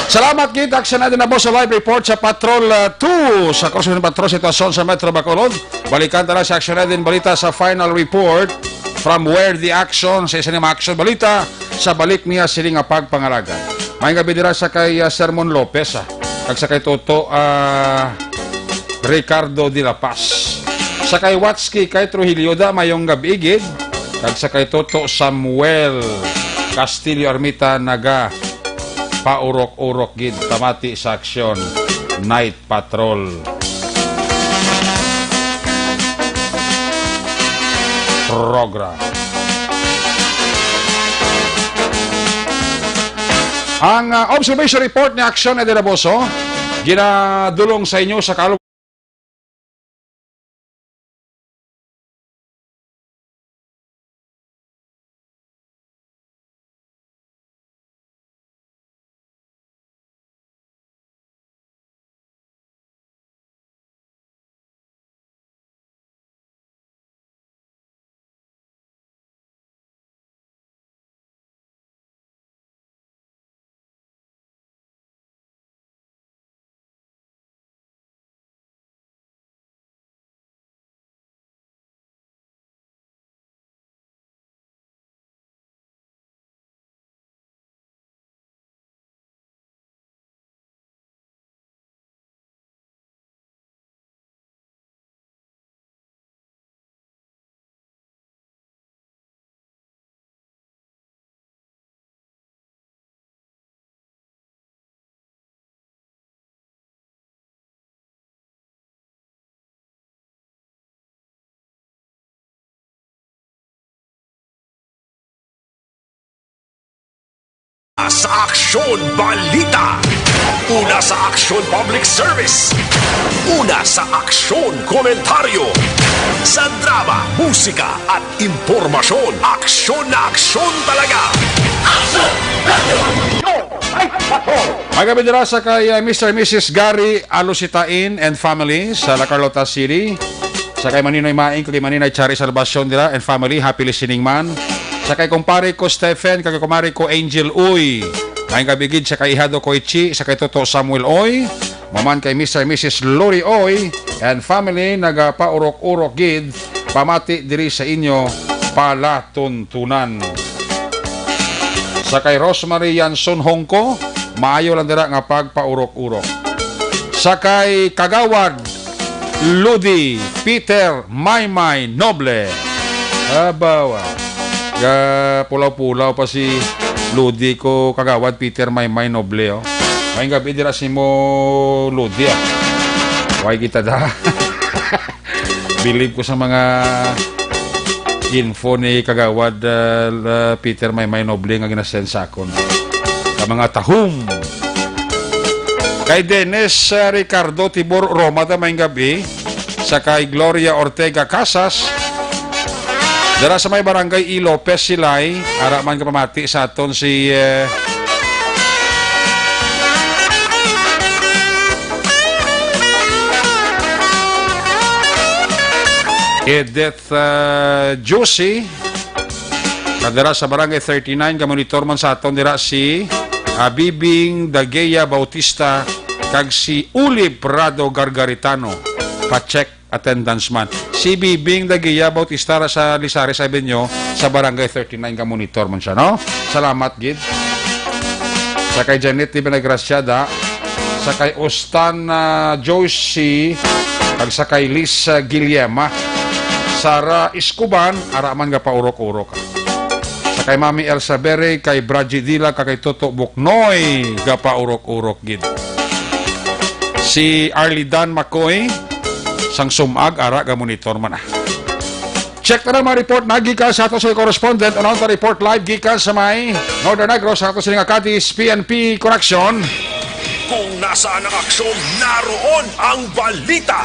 Salamat kit Action na din na boss sa live report sa Patrol 2 sa Korsunod Patrol sitwasyon sa Metro Bacolod. Balikan tala sa Action na din balita sa final report from where the action sa isa mga action balita sa balik niya siling nga pagpangalaga. May gabi dira sa kay Sermon Lopez kag sa kay Toto Ricardo de la Paz. Sa kay Watski kay Trujillo da mayong gabi gid kag sa kay Toto Samuel Castillo Armita naga paurok-urok gid tamati sa aksyon Night Patrol. Program. Ang observation report ni Aksyon na Dinaboso ginadulong sa inyo sa Sa Aksyon Balita. Una sa Aksyon Public Service. Una sa Aksyon Komentaryo. Sa drama, musika at impormasyon. Aksyon na aksyon talaga. May gabi dira sa kay Mr. and Mrs. Gary Alusitain and family sa La Carlota City. Sa kay Maninoy Maing, kay Maninoy Chari Salvacion dira and family, happy listening man. Sa kay kumpare ko Stephen, kay kumare ko Angel Uy, May kabigid sa kay Ihado Koichi, sa kay Toto Samuel Oy, maman kay Mr. and Mrs. Lori Oy, and family nagapaurok-urok gid, pamati diri sa inyo palatuntunan. Sa kay Rosemary Yanson Hongko, maayo lang dira nga pagpaurok-urok. Sa kay Kagawad Ludi Peter Maymay Noble, abawa, pulaw-pulaw pa si Ludi ko Kagawad Peter Maymay Noble, oh. May gabi dira si mo Ludi, ah. Why kita da? Believe ko sa mga info ni Kagawad Peter Maymay Noble nga ginasend sa akon. Sa mga tahong. Kay Dennis Ricardo Tibor Roma ta may gabi. Sa kay Gloria Ortega Casas, dara sa may barangay E. Lopez Silay, ara man kapamati sa aton si Edith Josie. Kadara sa barangay 39, kamonitor man sa aton dira si Bibing Dageya Bautista kag si Uli Prado Gargaritano. Pa-check attendance man. Si Bibing Dageya Bautista sa Lisares Avenue sa barangay 39 ka monitor man siya, no? Salamat gid. Sa kay Janet Di Benagraciada, sa kay Ostan Josie, kag sa kay Liz Guillema, Sara Iskuban, araman nga paurok-urok. Sa kay Mami Elsa Bere, kay Bradji Dila, kag kay Toto Buknoy, ga paurok-urok gid. Si Arlidan Makoy, sang sumag ara ga monitor man ah. Check na mga report na gikan sa ato sa correspondent on the report live gikan sa may Northern Negros sa ato sa Acatis PNP Correction. Kung nasaan ang aksyon, naroon ang balita.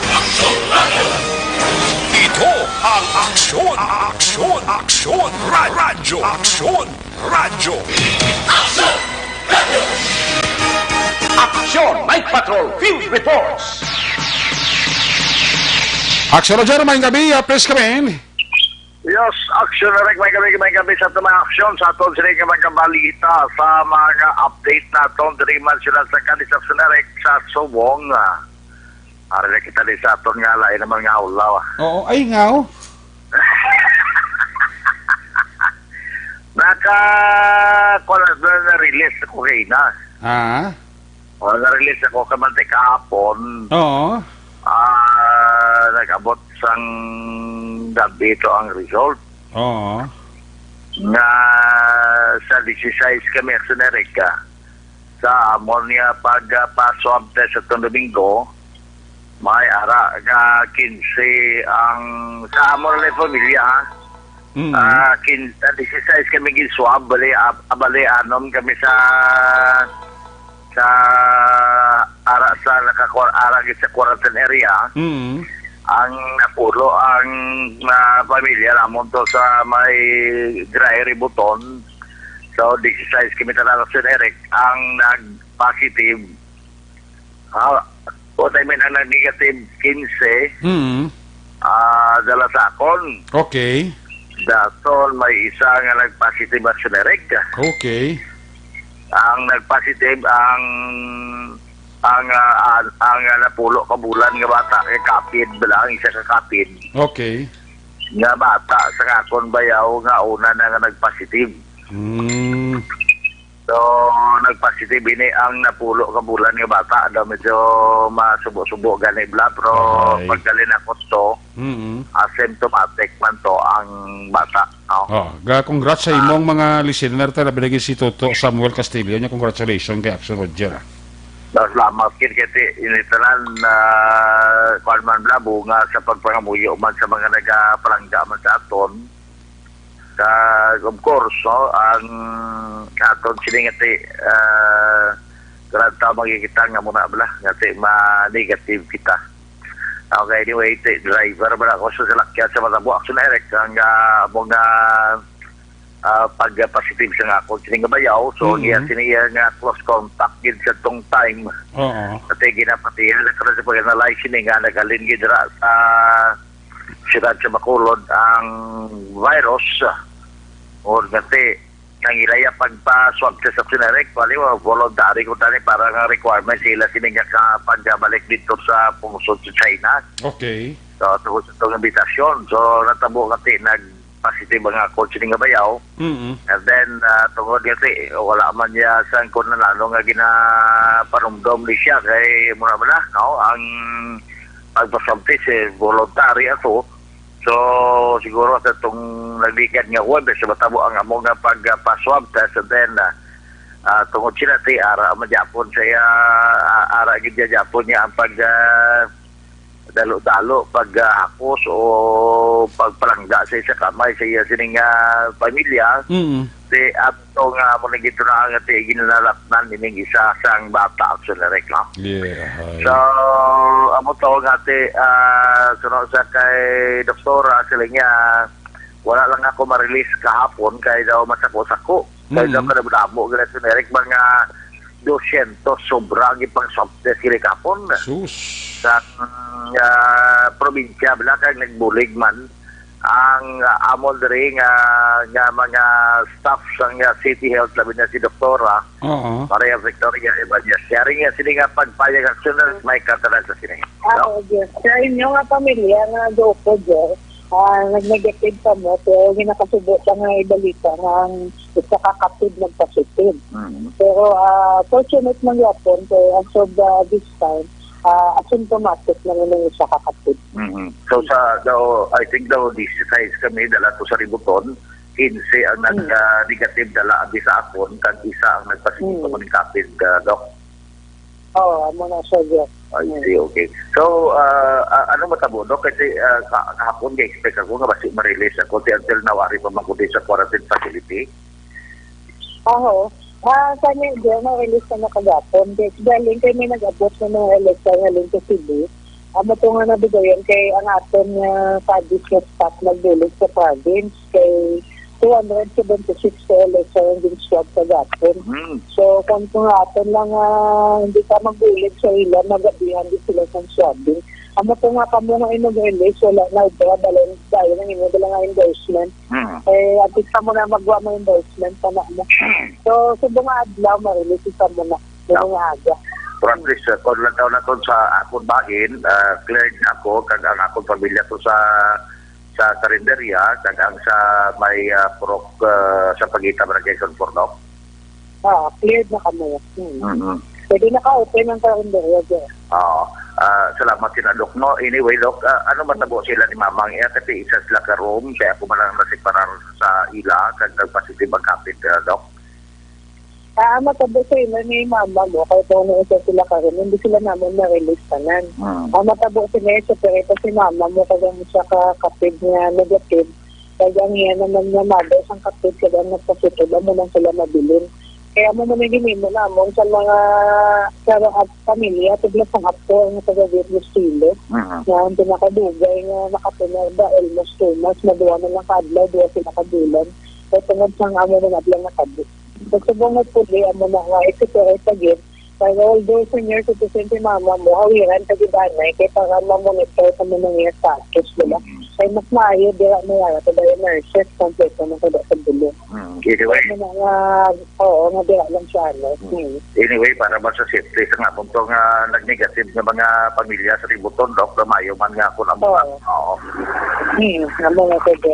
Ito ang aksyon, aksyon, aksyon, radyo, aksyon, radyo. Aksyon Night Patrol Field Reports. Action Roger, may gabi, please come in. Yes, aksyon na rin may gabi sa mga aksyon sa aton sila nga magkabalita sa mga update na aton diri man sila sa kanisaksyon na rin sa Subong. Ara na kita din sa aton nga lain naman nga ulaw. Oo, ay ngaw. Na-release ako kayo na. Ah? Na-release ako kamante kahapon. Oo. Nag-abot sang gabi ito ang result. Oo. Na sa 16 kami aksyonarika sa ammonia pagpaswab test sa itong Domingo, may ara nga 15 ang sa amon na pamilya. 16 kami giswab, bali anom kami sa ara sa ara sa quarantine area. Ang napulo ang pamilya namon to sa may dry ributon. So 16 kami talaga sa Eric ang nag-positive. O tayo may nag-negative 15. Dala sa akon. Okay. Daton may isa nga nag-positive at Eric. Okay. Ang nag-positive ang napulo ka bulan nga bata kay kapid bilang isa ka kapid. Okay. Nga bata sa akon bayaw nga una na nga nag-positive. So nag-positive ini ang napulo ka bulan nga bata daw medyo masubo-subo gani bla pero pagdali na ko to asymptomatic man to ang bata. Congrats sa imong mga listener ta binigay si Toto Samuel Castillo nya. Congratulations kay Action Roger. Salamat kiti initalan na man bla bunga sa pagpangamuyo man sa mga nagapalangga man sa aton. Of course, ang aton siningati karanta magkikita nga muna bala ngati ma-negative kita. Okay, anyway, driver ba ako sa salakyan sa Matabo Action Eric ang mga pag-positive siya nga ako siningabayaw. So, siniya nga close contact yun sa tong time. Kasi ginapatihan na sa pag-analyze nga nagalin gidra sa siyudad sa Bacolod ang virus. O ngati nangilaya pagpa-swab test sa generic, wali mo, voluntary ko tani para nga requirement sila sininga ka pagbalik dito sa pumusod sa China. Okay. So, tungkol sa itong imbitasyon. So, natabo kasi nag-positive nga coach nga bayaw. And then, tungkol kasi, wala man niya sa kung nanalo nga ginapanumdom ni siya. Kaya muna ba na, no? Ang pagpa-swab test, voluntary ato. So, siguro sa itong nagligad nga Webes, matabo ang amo nga pagpa-swab test, and then, tungkol sila ti, ara magyapon siya, ara gidya Japon niya ang dalo-dalo, paghakos o pagpalangga sa isa kamay sa iya sining pamilya. Ti, ato nga mo nagito na nga ti, ginanalatnan nining isa sang bata ang sunarek, no? Yeah. So, amo to nga ti, sunod sa kay doktora, sila nga, wala lang ako ma-release kahapon kay daw masako-sako. Kaya daw kadabudabo, ganito sunarek, mga 200 sobrang ipang subtest kini kahapon. Sus. Sa probinsya, bala kang nagbulig man ang amon diri nga mga staff sang City Health, labi na si Doktora Maria Victoria Ibanez. Kaya rin nga sila nga pagpayag aksyon may katalan sa sila. Yes. Sa inyo nga pamilya nga dopo dyan, nag-negative ka mo, pero ginakasubo ka nga ibalita nga isa kakapid nagpositive. Pero fortunate man yapon, kaya as of this time, asymptomatic na nung isa kakapid. So I think daw 16 kami dala to sa Ributon, 15 ang nag-negative dala di sa akon, kag isa ang nagpositive ko ng kapid, Doc. Oo, muna sa Diyos. I see, okay. So, ano matabo, Doc? Kasi kahapon ga-expect ako nga basi ma-release ako until nawari pa makundi sa quarantine facility. Oo. Kanya dyan, na-release ka na kagapon. Galing kayo may nag-abot na ng election galing sa Cebu. Amo to nga nabigayan kay ang aton Padis na staff nagdulig sa province kay 276 sa election din swab kagapon. So, kung aton lang hindi ka magdulig sa ilan, magabihan din sila sa swabbing. Amo to nga kamo nga inag-release, wala na ito, dahil nang inagdala nga endorsement. At isa mo na magawa mo endorsement pa na mo. So, sa mga adlaw, ma-release isa mo na. Sa mga aga. Pero at least, kung lang taon na to sa akong bahin, cleared na ako, kag ang akong pamilya to sa karinderya, kag ang sa may prok sa pagitan barangay Conforno. Cleared na kamo. Pwede naka-open ang karinderya dyan. Salamat sinadok, no? Anyway, Dok, ano matabo sila ni Mamang? Kasi isa sila ka room, kaya ako man lang nasiparar sa ila, kag nagpositive ang kapit, Dok. Matabo sa ila ni Mama mo, kahit ano isa sila ka room, hindi sila naman na-release tanan. Matabo sila sa perito si Mama mo, kaya mo siya kapit niya negative, kaya niya naman niya mother sang kapit, kaya nagpositive, mo lang sila mabilin. Kaya mo naman ginimo na mo sa mga pamilya, tiglas ang apo ang taga-Virus Chile, na ang pinakadugay nga nakapunar ba, almost 2 months, maduwa na lang kadlaw, duwa sila kadulan. Kaya tungod siyang amo na nablang nakabit. Kasi kung nagpuli, amo na nga, isi-separate again, kaya although senior citizen si Mama mo, hawiran ka gibanay, kaya para mamonitor sa mga nangyayari status, diba? Kaya mas maayo, dira mo yara, ito yung nurses, kompleto na kada sa bulo. Anyway, oo, nga dira lang siya, no? Anyway, para ba sa safety, sa nga punto nga nag-negative na mga pamilya sa Ributon, Dok, mayo man nga ako na mga. Oo. Naman na pwede,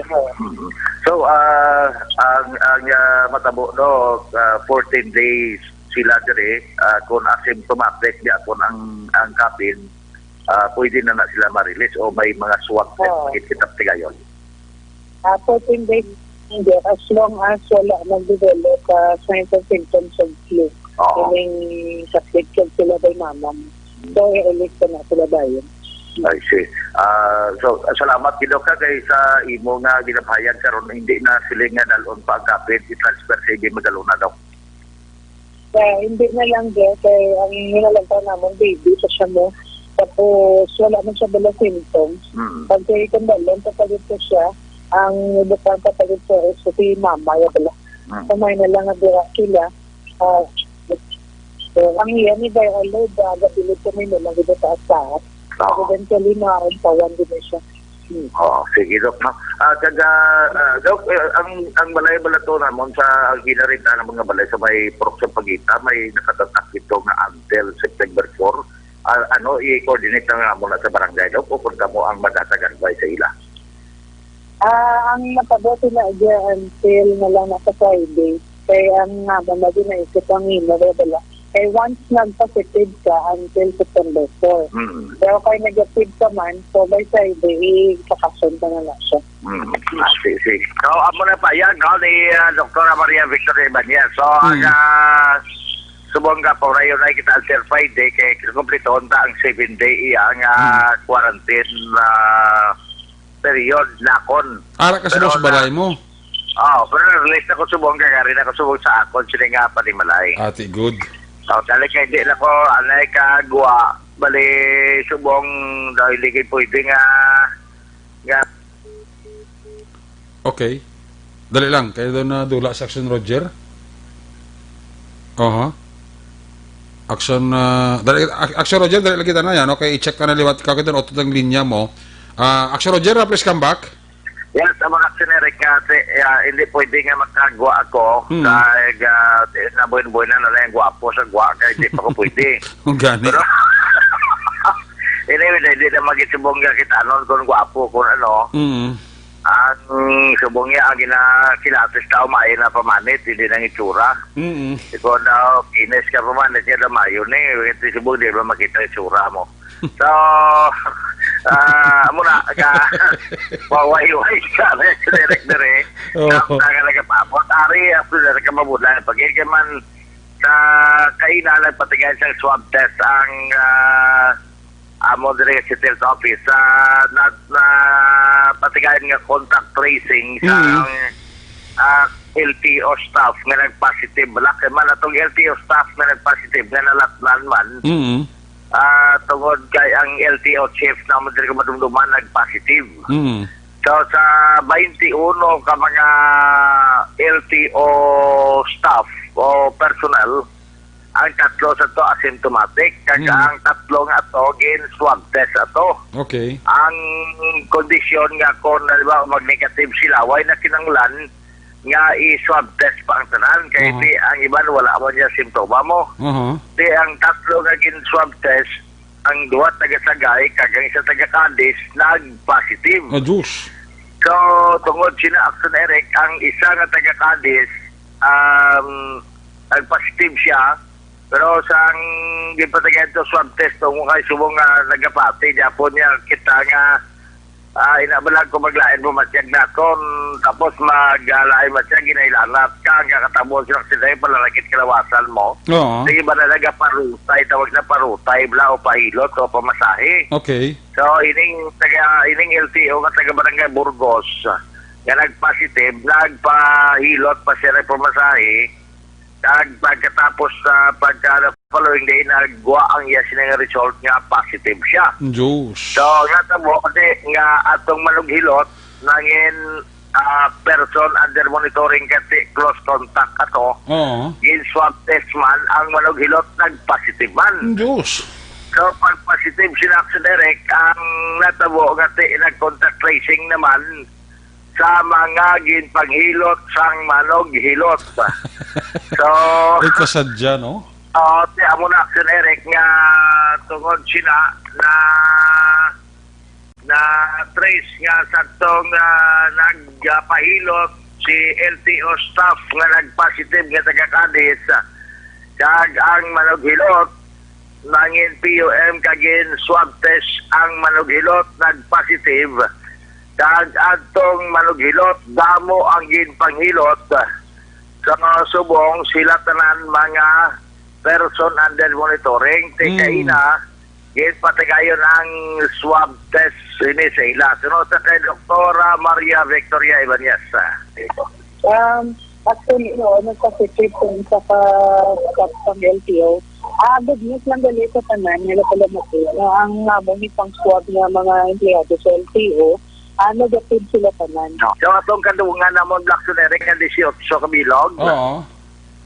So, ang matabo, Dok, 14 days sila dire, kung asymptomatic di ako ang kapin, pwede na sila ma-release o may mga swab test kitap tigayon. 14 days hindi, as long as wala nag-develop signs and symptoms of flu. Yung sakit sila by Mama. So, i-release ko na sila ba yun? I see. So, salamat kilo ka kay sa imo nga ginapayan karon hindi na sila nga dalon pa ang kapit, i-transfer sa igi magaluna daw. Hindi na lang din, kaya ang nilalagpan naman baby sa siya mo. Tapos wala man siya bala symptoms. Pag kayo kandalon, papalit ko siya, ang ibutang papalit ko so si Mama, ya bala. Kamay na lang na dira sila. So, ang iyan ni viral load, gabilit kami nilang ito taas-taas. Eventually, maaon pawan din siya. Oh, sige, Dok. No? Dok, ang balay balatunan mo sa ginarita ng mga balay sa may Purok sa Pagita, may nakatatak ito na until September 4. I-coordinate na nga muna sa barangay, Dok, o punta mo ang madataganbay sa ila. Ang napaboto na dyan until na lang nasa Friday. Kaya ang mamadi na isip ang ino, eh, once nag-positive ka until September 4. Pero kung negative ka man, so by Friday, kakasyon ka na lang siya. Sige. So, amo na pa yan, no, ni Dr. Maria Victoria Ibanez. So, subong ka po, rayon na kita until Friday, kaya kumpleto ta ang 7-day ang quarantine period nakon. Ara ka sa balay mo? Pero release na ko subong ka, rin ako subong sa akon, sila nga pa ni Malay. Ati, good. So, talaga hindi na ko, anay ka, guwa, bali, subong, dahil ligay pwede nga, Okay. Dali lang. Kaya doon na dula sa Action Roger. Action Roger, dali lang kita na yan. Okay, i-check ka na liwat ka doon, otot ang linya mo. Action Roger, please come back. Yes, ang mga aksyonerik kasi hindi pwede nga makagwa ako dahil nabuhin-buhin na lang yung gwapo sa gwa kaya hindi pa ko pwede. Ang gani. Pero, hindi na mag-isubong nga kita kung gwapo kung ano. Ang subong niya, ang kinatis tao maayon na pamanit, hindi nang itsura. Ikaw daw, kinis ka pamanit niya na maayon eh. Ito subong, di ba makita itsura mo. So, muna ka waway-way ka direct-dire na nagapapot ari after na nagkamabula pagin ka man sa kainalan patigan sa swab test ang amo dire sa health office na patigan nga contact tracing sa LTO staff nga nag-positive balak man atong LTO staff nga nag-positive nga nalatlan man tungod kay ang LTO chief na madiri madumduman nag-positive. So sa 21 ka mga LTO staff o personnel, ang tatlo sa to asymptomatic, kaya ang tatlo nga to gin swab test ato. Okay. Ang kondisyon nga kung mag-negative sila, way na kinanglan nga i-swab test pa ang tanan kaya di ang iban wala mo niya simptoma mo. Di ang tatlo nga swab test, ang duwa taga-Sagay kagang isa taga-Cadiz nag-positive. Diyos. So tungod sina Action Eric, ang isa nga taga-Cadiz nag-positive siya pero sa ang gipatagan to swab test kung kay subong nga nagapati Japon niya kita nga inabalag ko maglain mo matyag na kon tapos maglain matyag ginailanat ka nga katabo silang sila palalagit kalawasan mo. Sige ba na nagaparutay tawag na parutay bla o pahilot o pamasahe. Okay. So ining LTO nga taga Barangay Burgos nga nagpositive nagpahilot pa siya na pamasahe pagkatapos sa following day nagwa ang iya sinang result nga positive siya. Diyos. So nga tamo kasi nga atong manughilot nangin person under monitoring kati close contact ato. Gin swab test man ang manughilot nag-positive man. Diyos. So pag positive sila sa direct ang natabo kati nag-contact tracing naman sa mga ginpaghilot sang manughilot. So kasadya, no? ti amo na Action Eric nga tungod sina na trace nga sa tong nagpahilot si LTO staff nga nag-positive nga taga-Cadiz kag ang manughilot nangin POM kagin swab test ang manughilot nag-positive kag atong manughilot damo ang ginpanghilot sa subong sila tanan mga person under monitoring tikaina patigayon ang swab test ini sa ila sunod sa kay Doktora Maria Victoria Ibanez. Actually, nagpositive kung sa LTO. Good news lang gali sa tanan nila pala ang nabong itang swab ng mga empleyado sa LTO negative sila tanan. So atong kadungan namon Black Suneric nga 18 kabilog.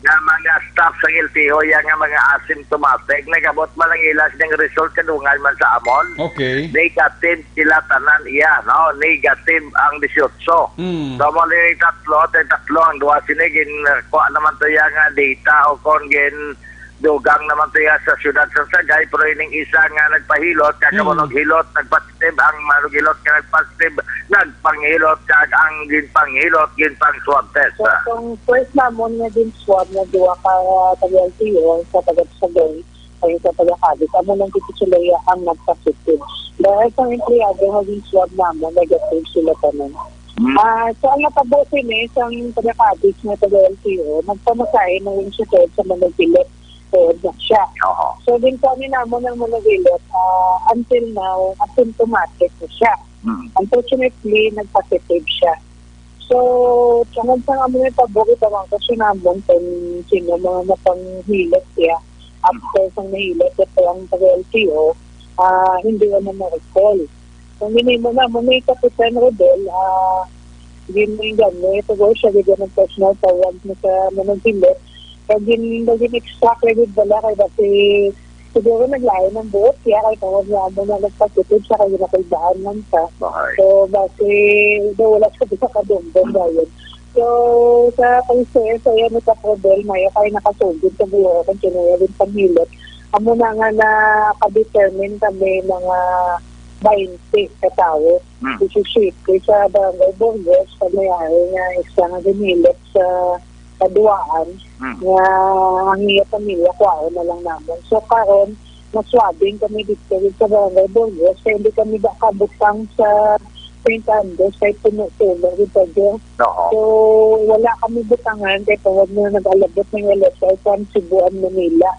nga mga staff sa LTO yang nga mga asymptomatic nagabot man lang ilas ng result kadungan man sa amon. Okay. Negative sila tanan iya, no? Negative ang 18. So mo ni tatlo ang duwa sinigin kuha naman to yang data o kon gen dugang naman to ya sa syudad sa Sagay pero ining isa nga nagpahilot kakamonog hilot nagpositive ang manughilot nga nagpositive nagpanghilot kag ang ginpanghilot ginpang swab test. So, kung first namon nga din swab na duwa ka taga-LTO sa taga-Sagay, ay sa taga-Cavite, amo lang titulaya ang nagpositive. Dahil sa empleyado nga din swab namon, negative sila tanan. So, ang natabutin sa taga-Cavite na taga-LTO, nagpamasay ng institute sa Managilot na siya. So, din kami namon ng Managilot, until now, asymptomatic na siya. Unfortunately, nagpositive siya. So, tungkol sa amin yung pabukit ang kasi namon kung sino mga napanghilot siya. After sa nahilot, ito ang taga-LTO, hindi ko na ma-recall. Kung hindi mo na, may Kapitan Rodel, hindi mo yung gano'n. Ito ko siya, hindi ng personal tawag na sa mananghilot. Kaya hindi extract with bala kaya kasi siguro naglayo ng buot siya kaya tawag niya mo na nagpasitid siya kaya nakalbaan man siya. So, basi wala siya sa kadumbong dahil. So, sa kaysa saya ni Kaprodel, maya kaya nakasugod sa buho kung sinuya din panghilot. Amo na nga nakadetermine kami mga 20 katao. Which is shit. Sa Barangay Burgos, kamayari nga isa nga dinilot sa kaduaan nga ang iya pamilya ko na lang naman. So karon naswabing kami dito sa Barangay Burgos kaya hindi kami kabutang sa St. Andres kahit puno-tulong dito. So wala kami butangan kaya tawag na nag-alabot ng LSI from Cebuan, Manila.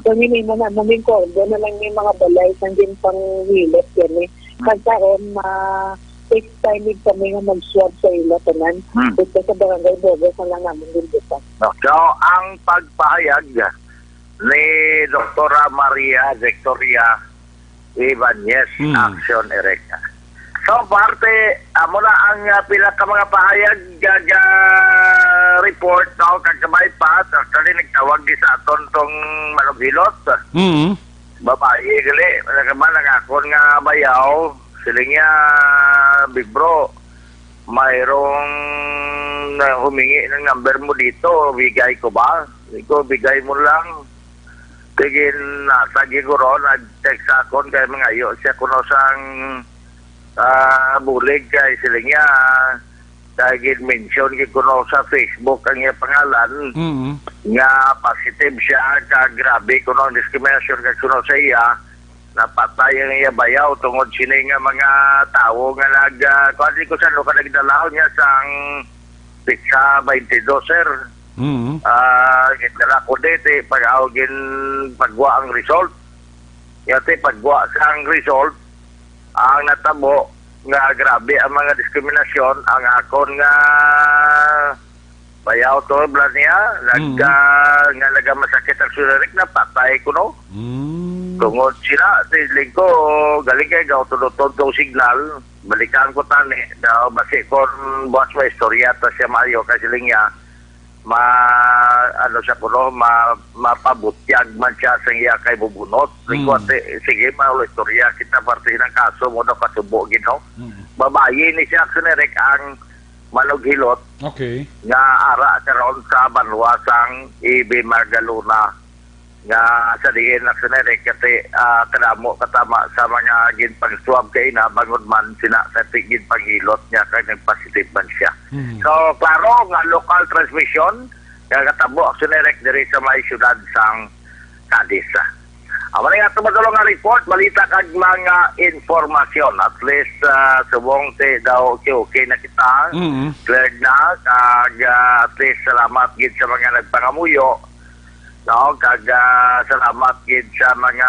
So minimo na naming kordo na lang yung mga balay sa din pang wilit yan eh. Pagkaroon take time din kami nga mag-swab sa ila tanan. Dito sa Barangay Burgos na lang namin din dito. So, ang pagpahayag ni Dr. Maria Victoria Ibanez, Action Ereka. So, parte, amo na ang pila ka mga pahayag report no, kagkamay pa, actually nagtawag di sa aton tong manughilot. Babae, gali, nagkaman ang akon nga bayaw, siling niya, Big Bro, mayroong humingi ng number mo dito, bigay ko ba? Iko, bigay mo lang. Tigil, nasagi ko ron, nag-text akon kay mga iyo, siya kuno sang bulig kay sila niya, dahil mention kuno sa Facebook ang iya pangalan, nga positive siya, kagrabe kuno discrimination kay kuno sa iya, napatay ang iya bayaw tungod sini nga mga tao nga kundi ko sa luka nagdalaw niya sang pizza 22 sir. Gitala ko dito pag-awagin pagwa ang result. Yate pagwa sa ang result ang natabo nga grabe ang mga diskriminasyon ang akon nga bayaw to blood niya nga nagamasakit ang sulirik na patay ko no. Tungod sila, tiling ko, galing kayo gaw, tulotod signal, balikan ko tani, daw basi kon buwas mo istorya, ta siya maayo, kasi niya, mapabutyag man siya sa iya kay bubunot. Sige, maulo istorya, kita parte ng kaso mo na kasubo, gino. Babayi ni siya, sunerek ang manughilot, nga ara karon sa banwasang Ibi Margaluna, nga sa diin na sunerek kasi kadamo katama sa mga ginpang-swab kay na bangod man sina sa ginpanghilot niya kay nagpositive man siya. So klaro nga local transmission nga katabo sunerek diri sa may syudad sang Cadiz. Amo nga tumadulong nga report balita kag mga informasyon at least subong te daw okay na kita clear na kag at least salamat gid sa mga nagpangamuyo. No, kag salamat gid sa mga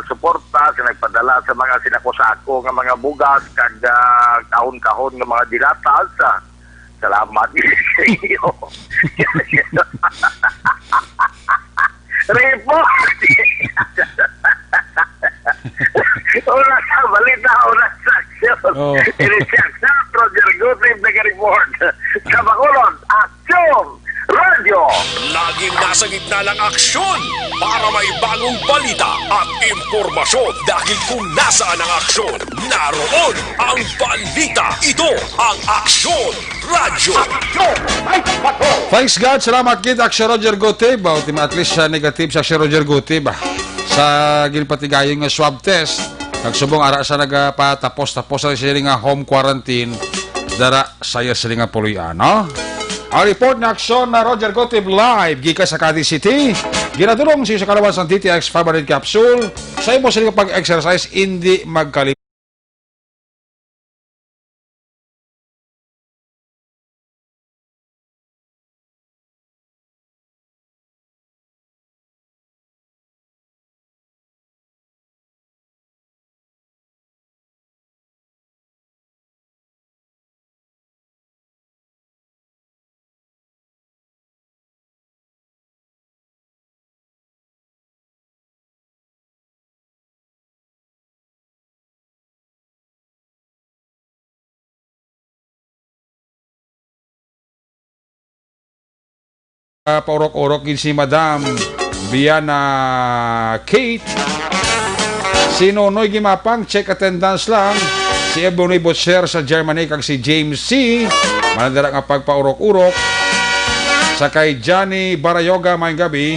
suporta sa nagpadala sa mga sinakusako nga mga bugas kag kahon-kahon nga mga dilatas. Salamat gid sa iyo. Report. Una sa balita, una sa aksyon. Inisyag sa Roger Guthrie, nag-report. Sa Bacolod, Aksyon Radio. Laging nasa nasa gitna ng aksyon para may bagong balita at impormasyon. Dahil kung nasaan ang aksyon, naroon ang balita. Ito ang Aksyon Radyo. Thanks God, salamat kid Aksyon Roger Gotib. At least negative sa Aksyon Roger Gotib. Sa gilpatigayong nga swab test, nagsubong ara sa nagapatapos sa sila nga home quarantine, dara saya sila nga puluyan, no? Ang report na Aksyon na Roger Gotib live gika sa Cadiz City. Ginadulong siya sa kalawan sa DTX 500 capsule. Sa imo sila pag-exercise, hindi magkalip. Paurok-urok din si Madam Viana Kate. Si Nonoy Gimapang, check attendance lang. Si Ebony Butcher sa Germany, kag si James C. Manadara nga pagpaurok-urok. Sa kay Johnny Barayoga, may gabi.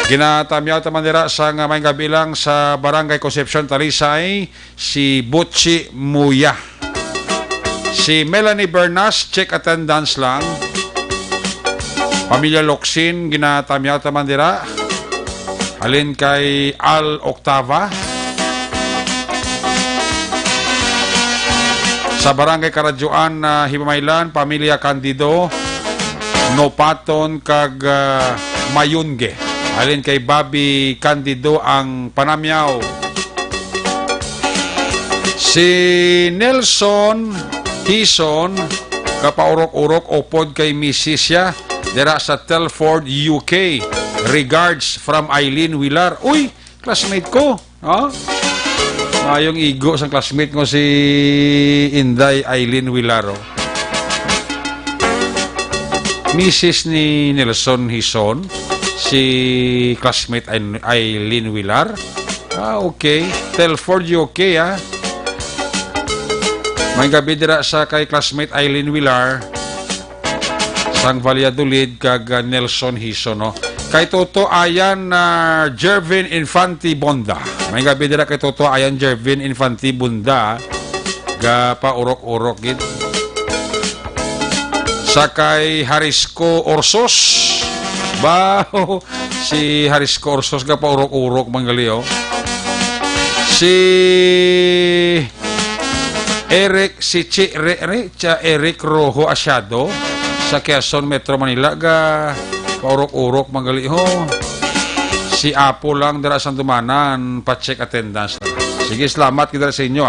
Ginatamyaw tamandira sa nga may gabi lang sa Barangay Concepcion, Talisay, si Butchi Muya. Si Melanie Bernas, check attendance lang. Pamilya Loksin, ginatamyaw tamandira. Alin kay Al Octava. Sa Barangay Karadyoan na Himamaylan, Pamilya Candido, Nopaton kag Mayunge. Alin kay Bobby Candido ang panamyaw. Si Nelson Hison, kapaurok-urok opod kay Mrs. siya, dira sa Telford, UK. Regards from Eileen Wilar. Uy, classmate ko. No? Yung igo sa classmate ko si Inday Eileen Wilaro. Mrs. ni Nelson Hison, si classmate Eileen Wilar. Okay. Telford, UK, May gabi dira sa kay classmate Eileen Wilar sang Valladolid kag Nelson Hison, no? Kay Toto Ayan Jervin Infanti Bonda. May gabi dira kay Toto Ayan Jervin Infanti Bonda ga paurok-urok gid. Sa kay Harisco Orsos. Si Harisco Orsos ga paurok-urok manggalio. Si Eric Eric Rojo Asyado sa Quezon Metro Manila ga paurok-urok mangaliho. Si Apo lang dira sa dumanan pa-check attendance. Sige, salamat kita sa inyo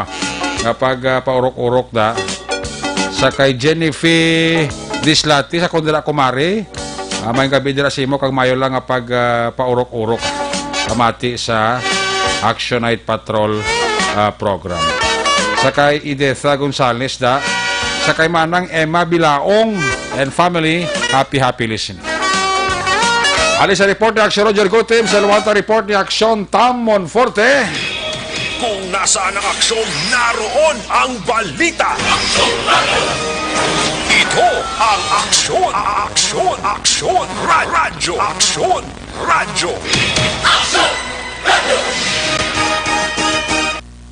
kapag paurok-urok da. Sa kay Jennifer Dislati sa kundira kumare. May gabi dira sa imo kag mayo lang kapag paurok-urok. Pamati sa Action Night Patrol program. Sa kay Idetha Gonzales da. Sa kay Manang Emma Bilaong and family, happy listening. Alis sa report ni Aksyon Roger Gotib, sa luwanta report ni Aksyon Tam Monforte. Kung nasaan ang aksyon, naroon ang balita. Ito ang Aksyon Radyo. Aksyon Radyo.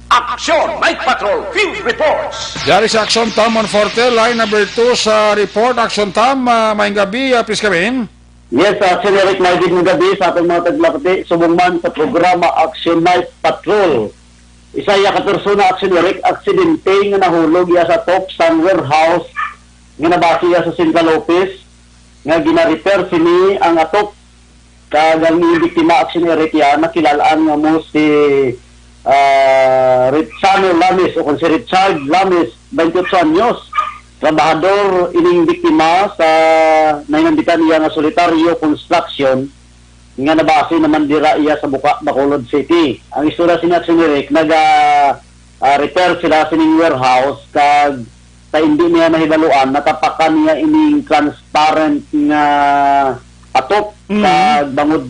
Aksyon Night Patrol Field Reports. Yari sa Aksyon Tam Monforte, line number 2 sa report. Aksyon Tam, maayong gabi, please come in. Yes, Action Eric, maayong gabi sa ating mga taglapati. Subong man sa programa Action Night Patrol. Isa ya ka persona, Action Eric, aksidente nga nahulog ya sa top sang warehouse nga nabasi ya sa Cinta Lopez nga gina-repair sini ang atop kagang ni biktima, Action Eric, ya nakilalaan nga mo si Ritzano Lamis o kung si Richard Lamis, 28 anyos, trabahador ining biktima sa nainambitan niya nga Solitaryo Construction nga nabase naman dira iya sa Bacolod City. Ang istorya si Action Eric, naga repair sila sining warehouse kag sa hindi niya nahibaluan, natapakan niya ining transparent nga atop kag bangod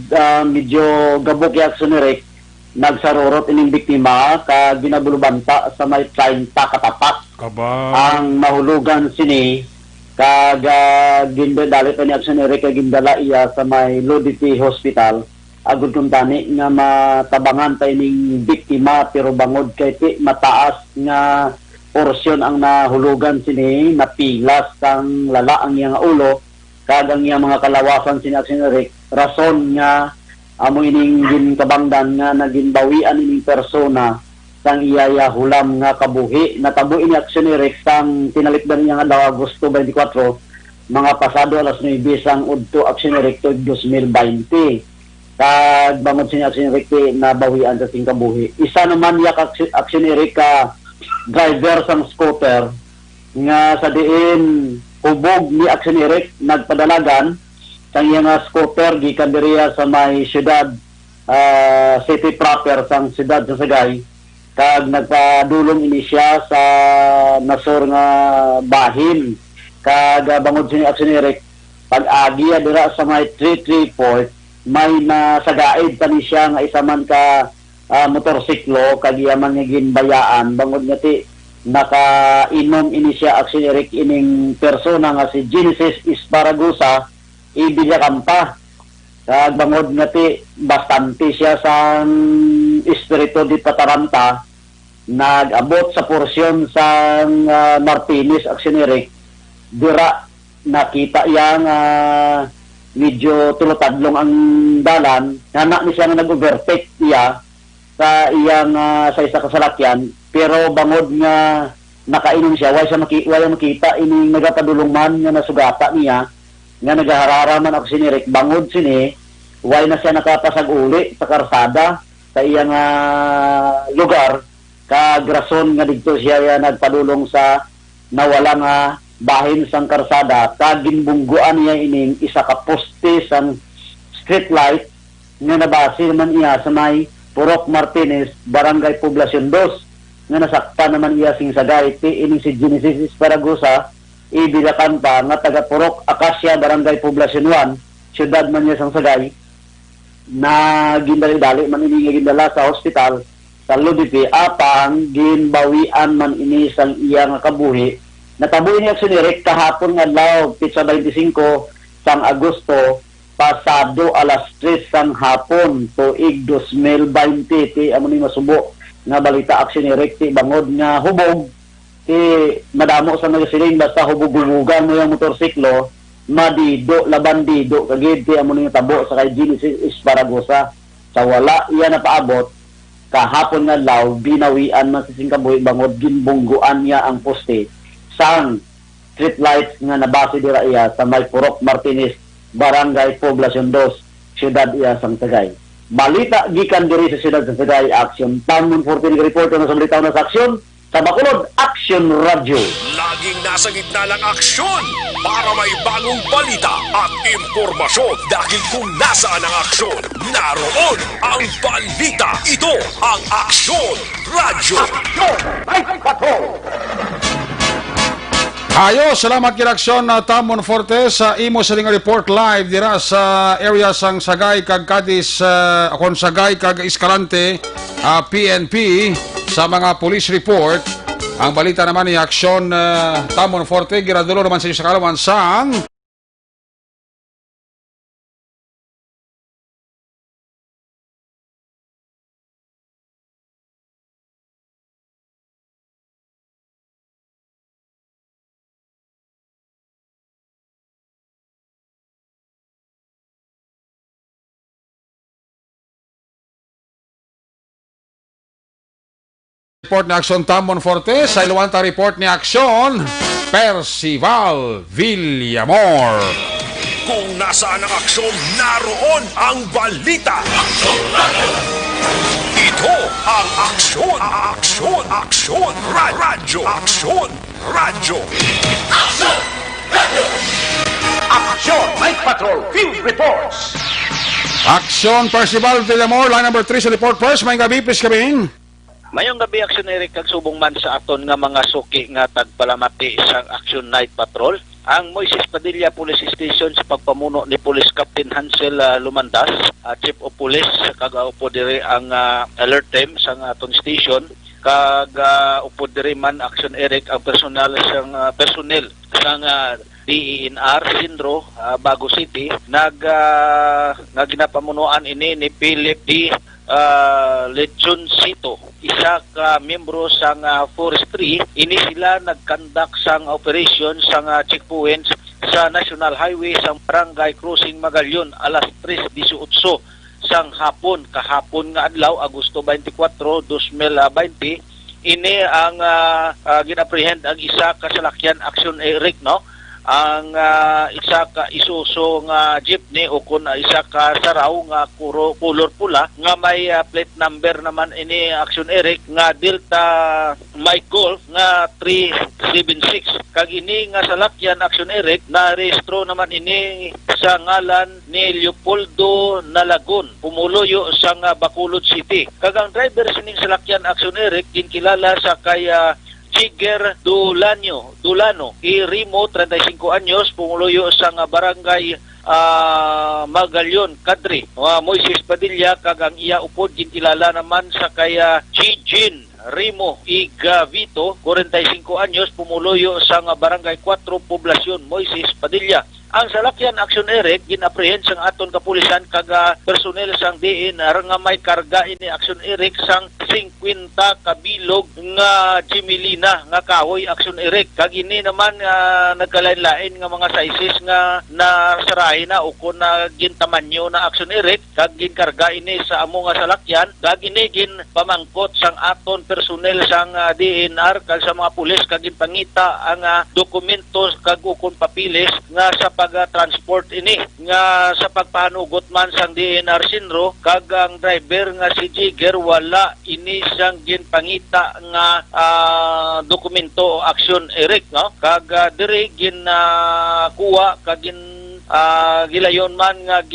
medyo gabok yung aksyon ni Rick, nagsarorot ining biktima kag ginabulubanta sa may 30 katapat. Aba. Ang mahulugan sini kag gindali pa ni aksyon ni Rick kag gindala iya sa may Loditi Hospital agud kun tani nga matabangan ta ining biktima pero bangod kay mataas nga porsyon ang nahulugan sini, napilas kang lala ang iyang ulo kag ang iyang mga kalawasan sini aksyon ni Rick, rason nga amo ining ginkabangdan nga naginbawian ining persona sang iyaya hulam nga kabuhi. Natabo ini aksyon ni Rick sang tinalipdan niya nga daw Agosto 24 mga pasado alas 9 sang udto aksyon ni Rick to 2020 kag bangod sini aksyon ni Rick na bawian sa sing kabuhi. Isa naman yak aksyon ni Rick ka driver sang scooter nga sa diin hubog ni aksyon ni Rick nagpadalagan sang iya nga scooter gikan diriya sa may syudad city proper sang syudad sa Sagay kag nagpadulong ini siya sa nasor nga bahin kag bangod ni aksyon ni Rick pag-agi dira sa may 334 may nasagaid pa ni siya nga isa man ka motorsiklo kag yaman nga ginbayaan bangod nga ti nakainom ini siya aksyon ni Rick ining persona nga si Genesis Esparagusa Ibillakampa kag bangod nga ti bastante siya sa espiritu di Pataranta nag-abot sa porsyon sa Martinez aksyon ni Rick dira nakita yang medyo tulotadlong ang dalan anak ni siya nga nag-overtake iya sa iyang sa isa kasalakyan pero bangod nga nakainom siya wala makita ining nagapadulong man nga nasugata niya nga nagaharara man ako si Rick bangod sini way na siya nakapasag uli sa karsada sa iyang lugar kag rason nga dito siya nagpadulong sa nawalang bahin sang karsada kag ginbungguan niya ining isa ka poste sang street light nga nabase naman iya sa may Purok Martinez, Barangay Poblacion 2 nga nasakta naman iya sing Sagay ti ining si Genesis Esparagusa Ibillakampa nga taga Purok Acacia, Barangay Poblacion 1 syudad man niya sang Sagay na gindali-dali man ini nga gindala sa hospital sa Loditi apang ginbawian man ini sang iya nga kabuhi. Natabuhi ni aksyon ni Rick kahapon nga adlaw pitsa 25 sang Agosto pasado alas 3 sang hapon tuig 2020 ti amo ni masubo nga balita aksyon ni Rick ti bangod nga hubog ti madamo sa nagasiling basta hubog-hubugan mo yung motorsiklo madido labandido kagid ti amo ni tabo sa kay Genesis Esparagusa sa wala iya na paabot kahapon nga adlaw binawian man sa singkabuhi bangod ginbungguan niya ang poste sang street lights nga nabase dira iya sa may Purok Martinez Barangay Poblacion 2 syudad iya sang Sagay. Balita gikan diri sa syudad sa Sagay aksyon Tamon 14 report na sa balita na sa aksyon sa Bacolod Action Radio. Laging nasa gitna ng aksyon para may bagong balita at impormasyon dahil kung nasaan ang aksyon, naroon ang balita. Ito ang Aksyon Radio. Aksyon! Night Patrol! Ayo, salamat kinaksyon na Tamon Forte sa imo sa nga report live dira sa area sang Sagay kag Cadiz akon Sagay kag Escalante PNP sa mga police report. Ang balita naman ni aksyon Tamon Forte giradulo naman sa inyo sa kalaman sang report ni Aksyon Tamon Forte sa Iluwanta report ni Aksyon Percival Villamor. Kung nasaan ang aksyon, naroon ang balita. Ito ang Aksyon Radio. Aksyon! Night Patrol! Field Reports! Aksyon Percival Villamor, line number 3 sa report first. May gabi, please kaming. Mayong gabi aksyonerik kag subong man sa aton nga mga suki nga tagpalamati sa Action Night Patrol. Ang Moises Padilla Police Station sa pagpamuno ni Police Captain Hansel Lumandas, Chief of Police, kag upo diri ang alert team sa aton station, kag upo diri man Action Eric ang personnel sang DENR Sindro, Bago City, nga ginapamunuan ini ni Philip D. Lechoncito, isa ka miyembro sang forestry. Ini sila nagkandak sang operation sang checkpoints sa National Highway sang Barangay Crossing Magallaon alas 3:18 sang hapon kahapon nga adlaw Agosto 24, 2020. Ini ang ginaprehend ang isa ka salakyan Action Eric, no? Ang isa ka Isuzu nga jeepney o kun isa ka saraw nga color pula nga may plate number naman ini Action Eric nga Delta Mike Golf nga 376. Kag ini nga salakyan Action Eric na rehistro naman ini sa ngalan ni Leopoldo Nalagon, pumuloyo sa Bacolod City. Kag ang driver sining salakyan Action Eric ginkilala sa kay Jigger Dulano, Rimo, 35 anyos, pumuloyo sa barangay Magallaon, Kadri. Moises Padilla, kag ang iya upod ginkilala naman sa kaya Jijin Rimo Igavito, 45 anyos, pumuloyo sa barangay 4, Poblacion, Moises Padilla. Ang salakyan Action Eric ginaprehend sang aton kapulisan kag personel sang DENR nga may karga ini Action Eric sang 50 kabilog nga Jimelina nga kahoy Action Eric. Kag ini naman nagkalain-lain nga mga sizes nga nasarahi na o kun na gintamanyo na Action Eric kag ginkarga ini sa amo nga salakyan. Kag ini gin pamangkot sang aton personel sang DENR kag sa mga pulis kag ginpangita ang dokumento kag ukon papilis nga sa pag-transport ini nga sa pagpanugot man sang DENR Sinro kag ang driver nga si Jigger wala ini sang ginpangita nga dokumento Action Eric, no? Kag diri kuha kag gilayon man nga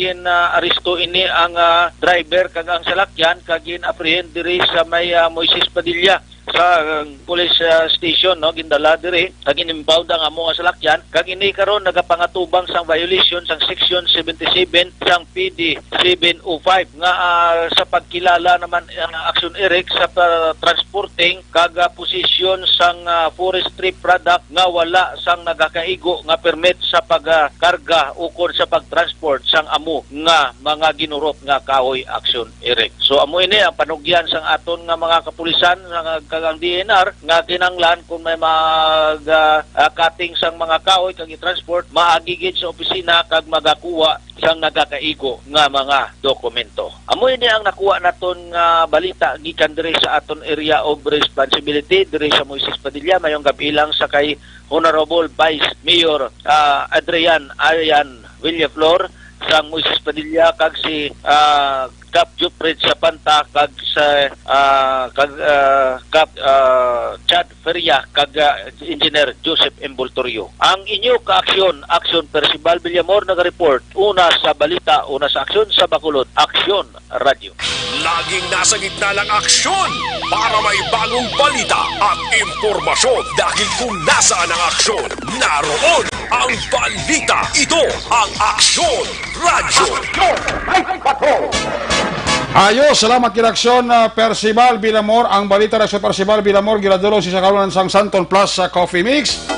aresto ini ang driver kag ang salakyan kag apprehend diri sa may Moises Padilla sa police station, no? Gindala diri kag inimpound ang amo nga salakyan kag ini karon nagapangatubang sang violation sang section 77 sang PD 705 nga sa pagkilala naman ang Action Eric sa transporting kag posisyon sang forestry product nga wala sang nagakaigo nga permit sa pagkarga ukon sa pagtransport sang amo nga mga ginurot nga kahoy Action Eric. So amo ini ang panugyan sang aton nga mga kapulisan kag ang DENR nga kinanglan kung may cutting sang mga kahoy kag i-transport maagigid sa opisina kag magakuha sang nagakaigo nga mga dokumento. Amo ini ang nakuha naton nga balita gikan diri sa aton area of responsibility diri sa Moises Padilla. Mayong gabi lang sa kay Honorable Vice Mayor Adrian Arian Villaflor sang Moises Padilla kag si Cap Jupred sa Panta kag sa Cap Chad Feria kag Engineer Joseph Embultorio. Ang inyo ka-aksyon, Action Percival Villamor nag-report una sa balita, una sa aksyon sa Bacolod, Aksyon Radio. Laging nasa gitna ng aksyon para may bagong balita at impormasyon dahil kung nasaan ang aksyon, naroon ang balita. Ito ang Aksyon Radio. Ayos, salamat kinaksyon Percival Villamor. Ang balita na sa Percival Villamor ginadulo si Sakalunan sang Santon Plus sa Coffee Mix.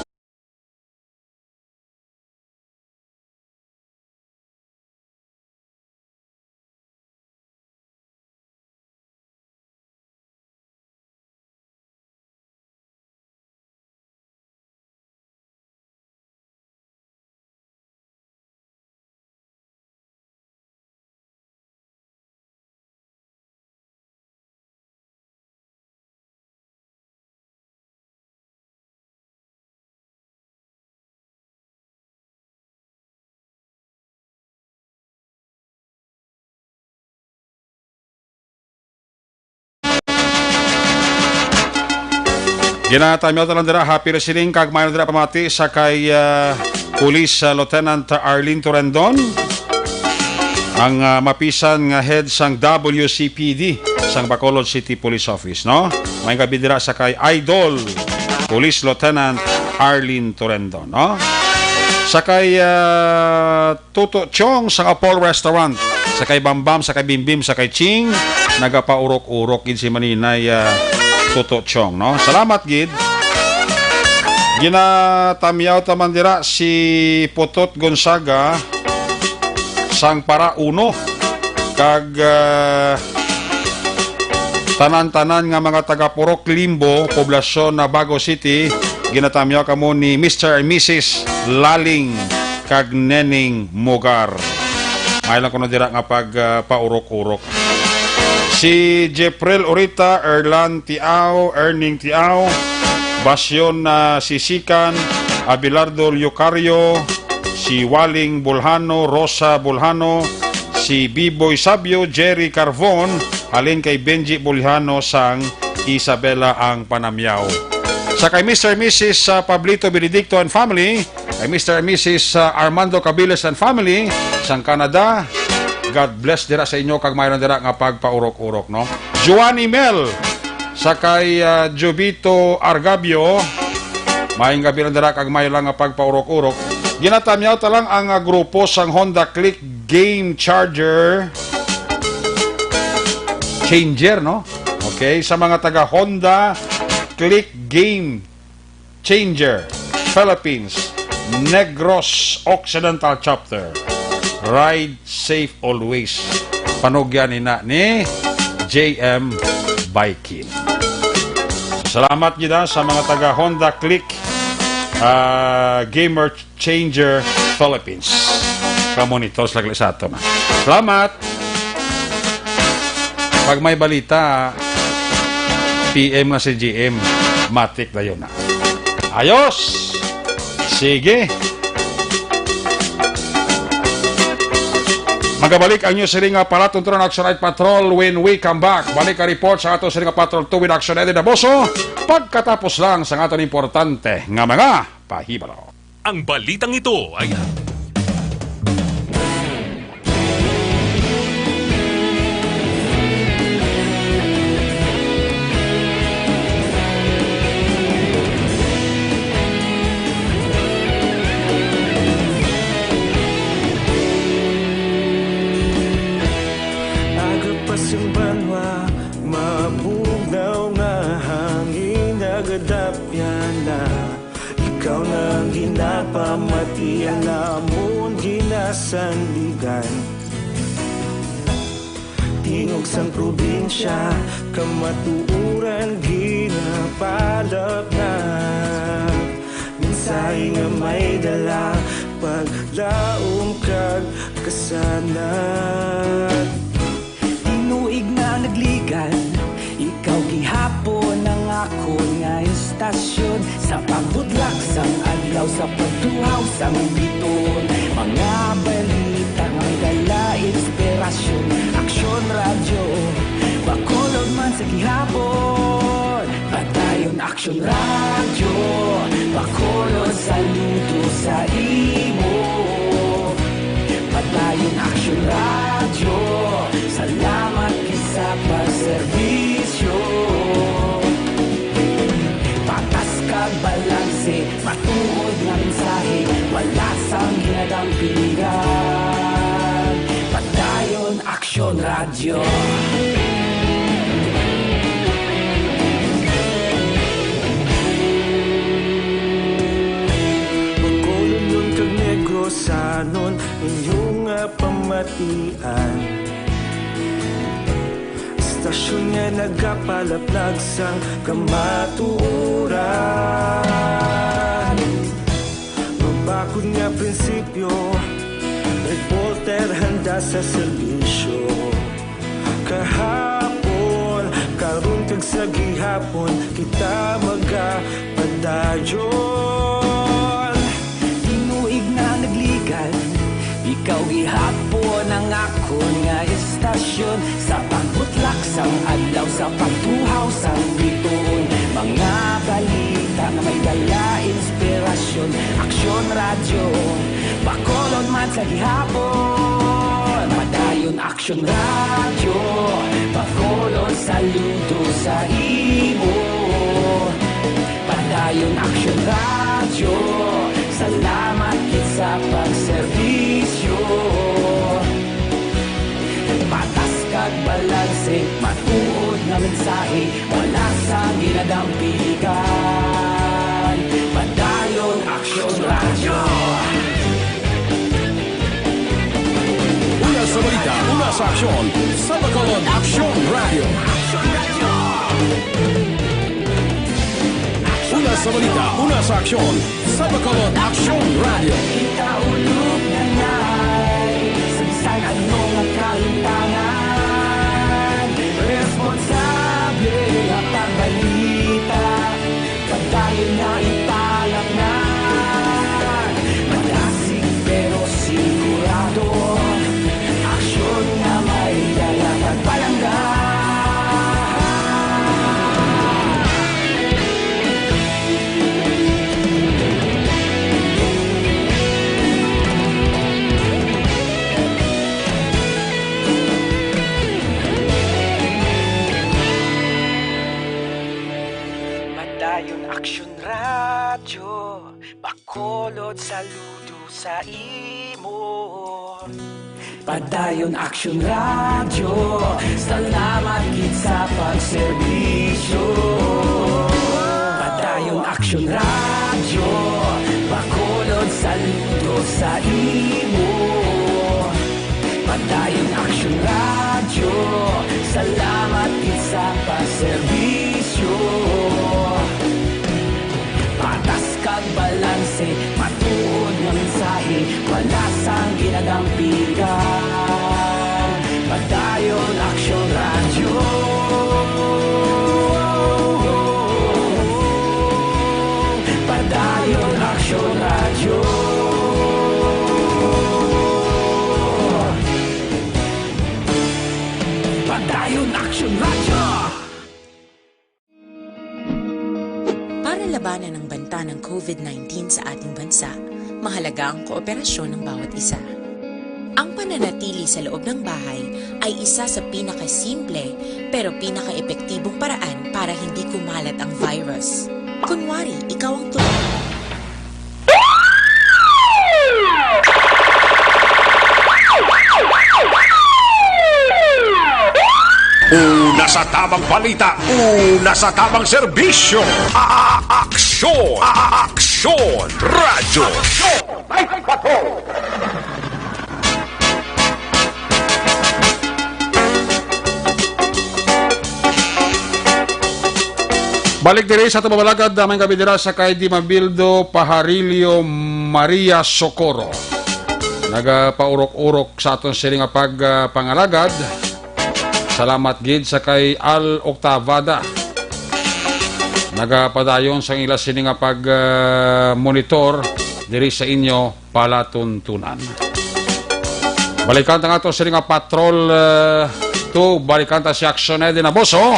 Ginatamiyo talang dira happy listening kag mayon dira pamati sa kay Police Lieutenant Arlene Torrendon ang mapisan nga head sang WCPD sang Bacolod City Police Office, no? May kabidira sa kay Idol Police Lieutenant Arlene Torrendo, no? Sa kay Tuto Chong sang Apol Restaurant, sa kay Bambam, sa kay Bimbim, sa kay Ching, nagapaurok-urok gid si Maninay Tuto Chong, no? Salamat gid. Ginatamyaw taman dira si Putot Gonzaga sang para uno kag tanan-tanan nga mga taga Purok Limbo, poblasyon na Bago City, ginatamyaw kamo ni Mr. and Mrs. Laling kag Nening Mogar. May lang kuno dira nga pag paurok-urok. Si Jeprel Orita, Erlan Tiao, Erning Tiao, Basyon na Sisikan, Abelardo Lucario, si Waling Bulhano, Rosa Bulhano, si Biboy Sabio, Jerry Carvon, halin kay Benji Bulhano sang Isabela ang Panamyaw. Sa kay Mr. and Mrs. Pablito Benedicto and family, kay Mr. and Mrs. Armando Cabiles and family, sang Canada, God bless dira sa inyo kag mayroon dira nga pagpaurok-urok, no? Joanny Mel, sa kay Jovito Argabio, may gabi na dira kag may lang nga pagpaurok-urok. Ginatamyaw ta lang ang grupo sang Honda Click Game Changer, no? Okay, sa mga taga Honda Click Game Changer Philippines, Negros Occidental Chapter, ride safe always. Panugyan ni JM Biking. Salamat gid sa mga taga Honda Click Gamer Changer Philippines. Ka-monitors lagi sa ato. Salamat. Pag may balita, PM nga si GM, matik na yun. Ayos! Sige. Magabalik ang news ring palatuntunan Action Night Patrol when we come back. Balik ka report sa ato ring Patrol 2 with Action Eddie Daboso pagkatapos lang sa aton importante nga mga pahibalo. Ang balitang ito ay pamatian namon ginasandigan tingog sang probinsya kamatuuran ginapalap na minsay nga may dala paglaom kag kasanat tinuig na nagligan ikaw gihapon ang ako nga istasyon sa pagbudlak sang adlaw sa pagtuhaw sang biton mga balita nga dala inspirasyon Aksyon Radyo Bacolod man sa gihapon padayon Aksyon Radyo Bacolod saludo sa imo padayon Aksyon Radyo salamat kisa pagserbisyo patas kag balanse matuod nga mensahe wala sang ginadampingan padayon Aksyon Radyo Bacolod nun kag Negrosanon inyong pamatian Istasyon nga nagapalaplag sang kamatuuran Mabakod nga prinsipyo Reporter handa sa serbisyo Kahapon, karon kag sa gihapon Kita magapadayon Tinuig na nagligan Ikaw gihapon ang ako nga istasyon Sa pagbutlak sang adlaw Sa pagtuhaw sang biton Mga balita na may dala inspirasyon Aksyon Radyo Bacolod man sa gihapon Padayon Action Radio, pakolon saludo sa imo. Padayon Action Radio, salamat kit sa pagserbisyo. Patas kag balanse, matuod na mensahe, wala sa ginadampigan. Padayon Action Radio. Una sa balita, una sa aksyon, sa Bacolod Action Radio. Una sa balita, una sa aksyon, sa Bacolod Action Radio. Ikaulog na na'y sagsag ano nga kalintangan. Responsable nga pagbalita, pagdayon na ipalang na. Malasig pero sigurado, aksyon na may dala pagpalangga. Padayon Action Radio, Bacolod saludo sa imo. Padayon Action Radio, salamat kit sa pagserbisyo. Padayon Action Radio, Bacolod saludo sa imo. Padayon Action Radio, salamat kit sa pagserbisyo. Patas kag balanse, matuod nga mensahe, wala sang ginadampigan. Padayon Action Radio. Padayon Action Radio. Padayon Action Radio. Para labanan ang banta ng COVID-19 sa ating bansa, mahalaga ang kooperasyon ng bawat isa. Ang pananatili sa loob ng bahay ay isa sa pinakasimple pero pinaka-epektibong paraan para hindi kumalat ang virus. Kunwari, ikaw ang tulad. Una sa tamang balita, una sa tamang serbisyo. Aksyon! Aksyon! Radyo! Night Patrol! Balik diri sa tumabalagad damay gabi dira sa kay Di Mabildo Pajarillo Maria Socorro. Nagapaurok-urok sa aton sila nga pagpangalagad. Salamat gid sa kay Al Octavada. Nagapadayon sa ila sini nga pag-monitor diri sa inyo palatuntunan. Balikan ta nga to sila nga patrol 2, balikan ta si Action Edi Naboso.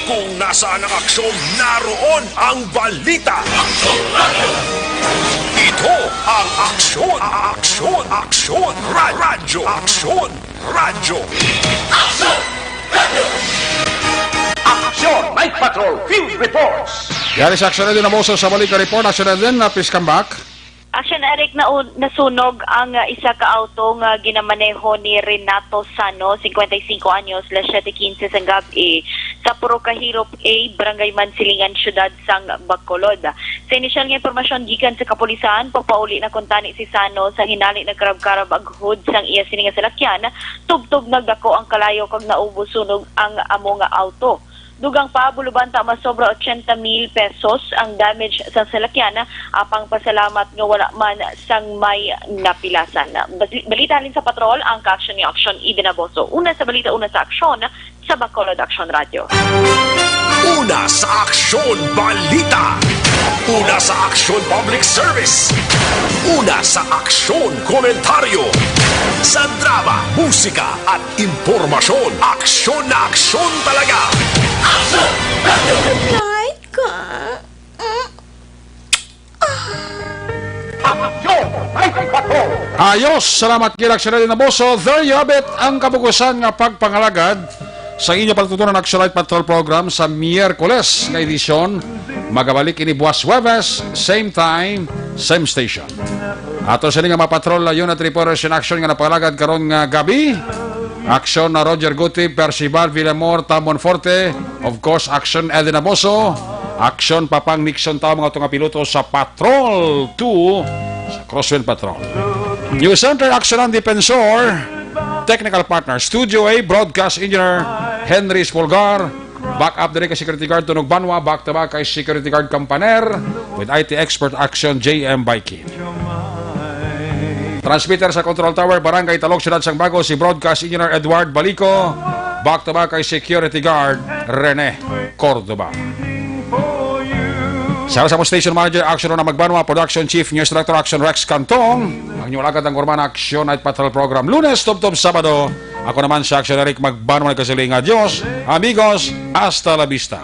Kung nasaan ang aksyon, naroon ang balita. Ito ang aksyon, aksyon, aksyon, radyo, aksyon, radyo. Action Night Patrol Field Reports. Yari si Action Edi Naboso sa balik report. Action Edi na please come back. Action Eric, nasunog ang isa ka auto nga ginamaneho ni Renato Sano, 55 anyos, 7:15 sa gabi sa Puro Kahirop A, Barangay Mansilingan, Syudad sang Bacolod. Sa inisyal nga impormasyon gikan sa kapulisan, papauli na kuntani si Sano sa hinali na karab-karab aghod sang iya sini nga salakyan, tubtog nagdako ang kalayo kag naubo sunog ang amo nga auto. Dugang pa, bulubanta masobra 80,000 pesos ang damage sa salakyan, apang pasalamat nga wala man sang may napilasan. Balita halin sa patrol, ang ka-action ni Action Edi Naboso. Una sa balita, una sa aksyon sa Bacolod Action Radio. Una sa aksyon, balita. Una sa aksyon, public service. Una sa aksyon, komentaryo. Sa drama, musika at impormasyon, aksyon na aksyon talaga. Aksyon! Kahit ka. Action Night Ayos, salamat kay Action Night Naboso. There you have it, ang kabukusan nga pagpangalagad sa inyo pagtutunan ng Action Night Patrol program sa Miyerkules nga edisyon. Magabalik ini buwas Huwebes, same time, same station. Ato sa nga mapatrol na unit reporters in action nga napangalagad karon nga gabi. Action na Roger Guti, Percival Villamor, Tamon Forte, of course, Action Eddie Naboso, Action Papang Nixon tao mga itong piloto sa Patrol 2 sa Crosswind Patrol. News Center, Action ang Defensor, Technical Partner, Studio A, Broadcast Engineer, Henry Spolgar, back up din kay Security Guard Tunog Banwa, back to back kay Security Guard Campaner, with IT Expert Action JM Baikin. Transmitter sa Control Tower, Barangay Talog, Siyudad Sang Bago, si Broadcast Engineer Edward Balico. Back to back kay Security Guard Rene Cordoba. Sa mo Station Manager, Action na Magbanwa, Production Chief, News Director Action Rex Cantong. Ang inyong agad ang Gormana Action Night Patrol Program. Lunes, Tub-Tub, Sabado. Ako naman sa Action Eric Magbanwa, nagkasiling. Adios, amigos, hasta la vista.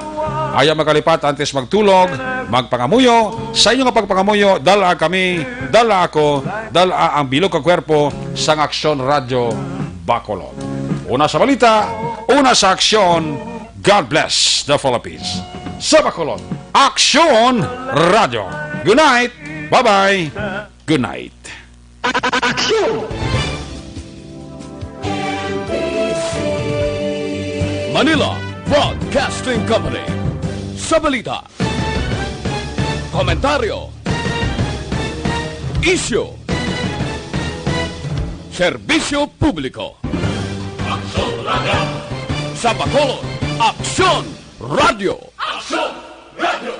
Ayaw magkalipat, antes magtulog, magpangamuyo. Sa inyong pagpangamuyo, dala kami, dala ako, dala ang bilog ka kwerpo sa Aksyon Radio Bacolod. Una sa balita, una sa aksyon. God bless the Philippines. Sa Bacolod, Aksyon Radio. Good night. Bye-bye. Good night. Manila Broadcasting Company. Sa balita, komentaryo, isyu, serbisyo publiko. Aksyon Radio. Sa Bacolod, Aksyon Radio. Aksyon Radio.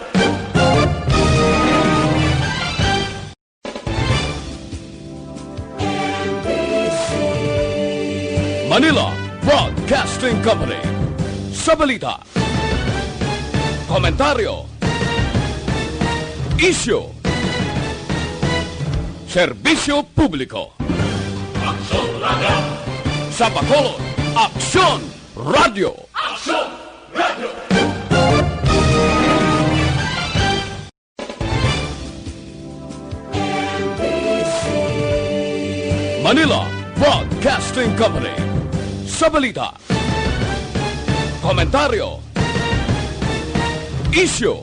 Manila Broadcasting Company. Sa balita, komentaryo, isyu, serbisyo publiko. Aksyon Radio. Sa Bacolod, Aksyon Radio. Aksyon Radio. Manila Broadcasting Company. Sa balita, komentaryo, isyu,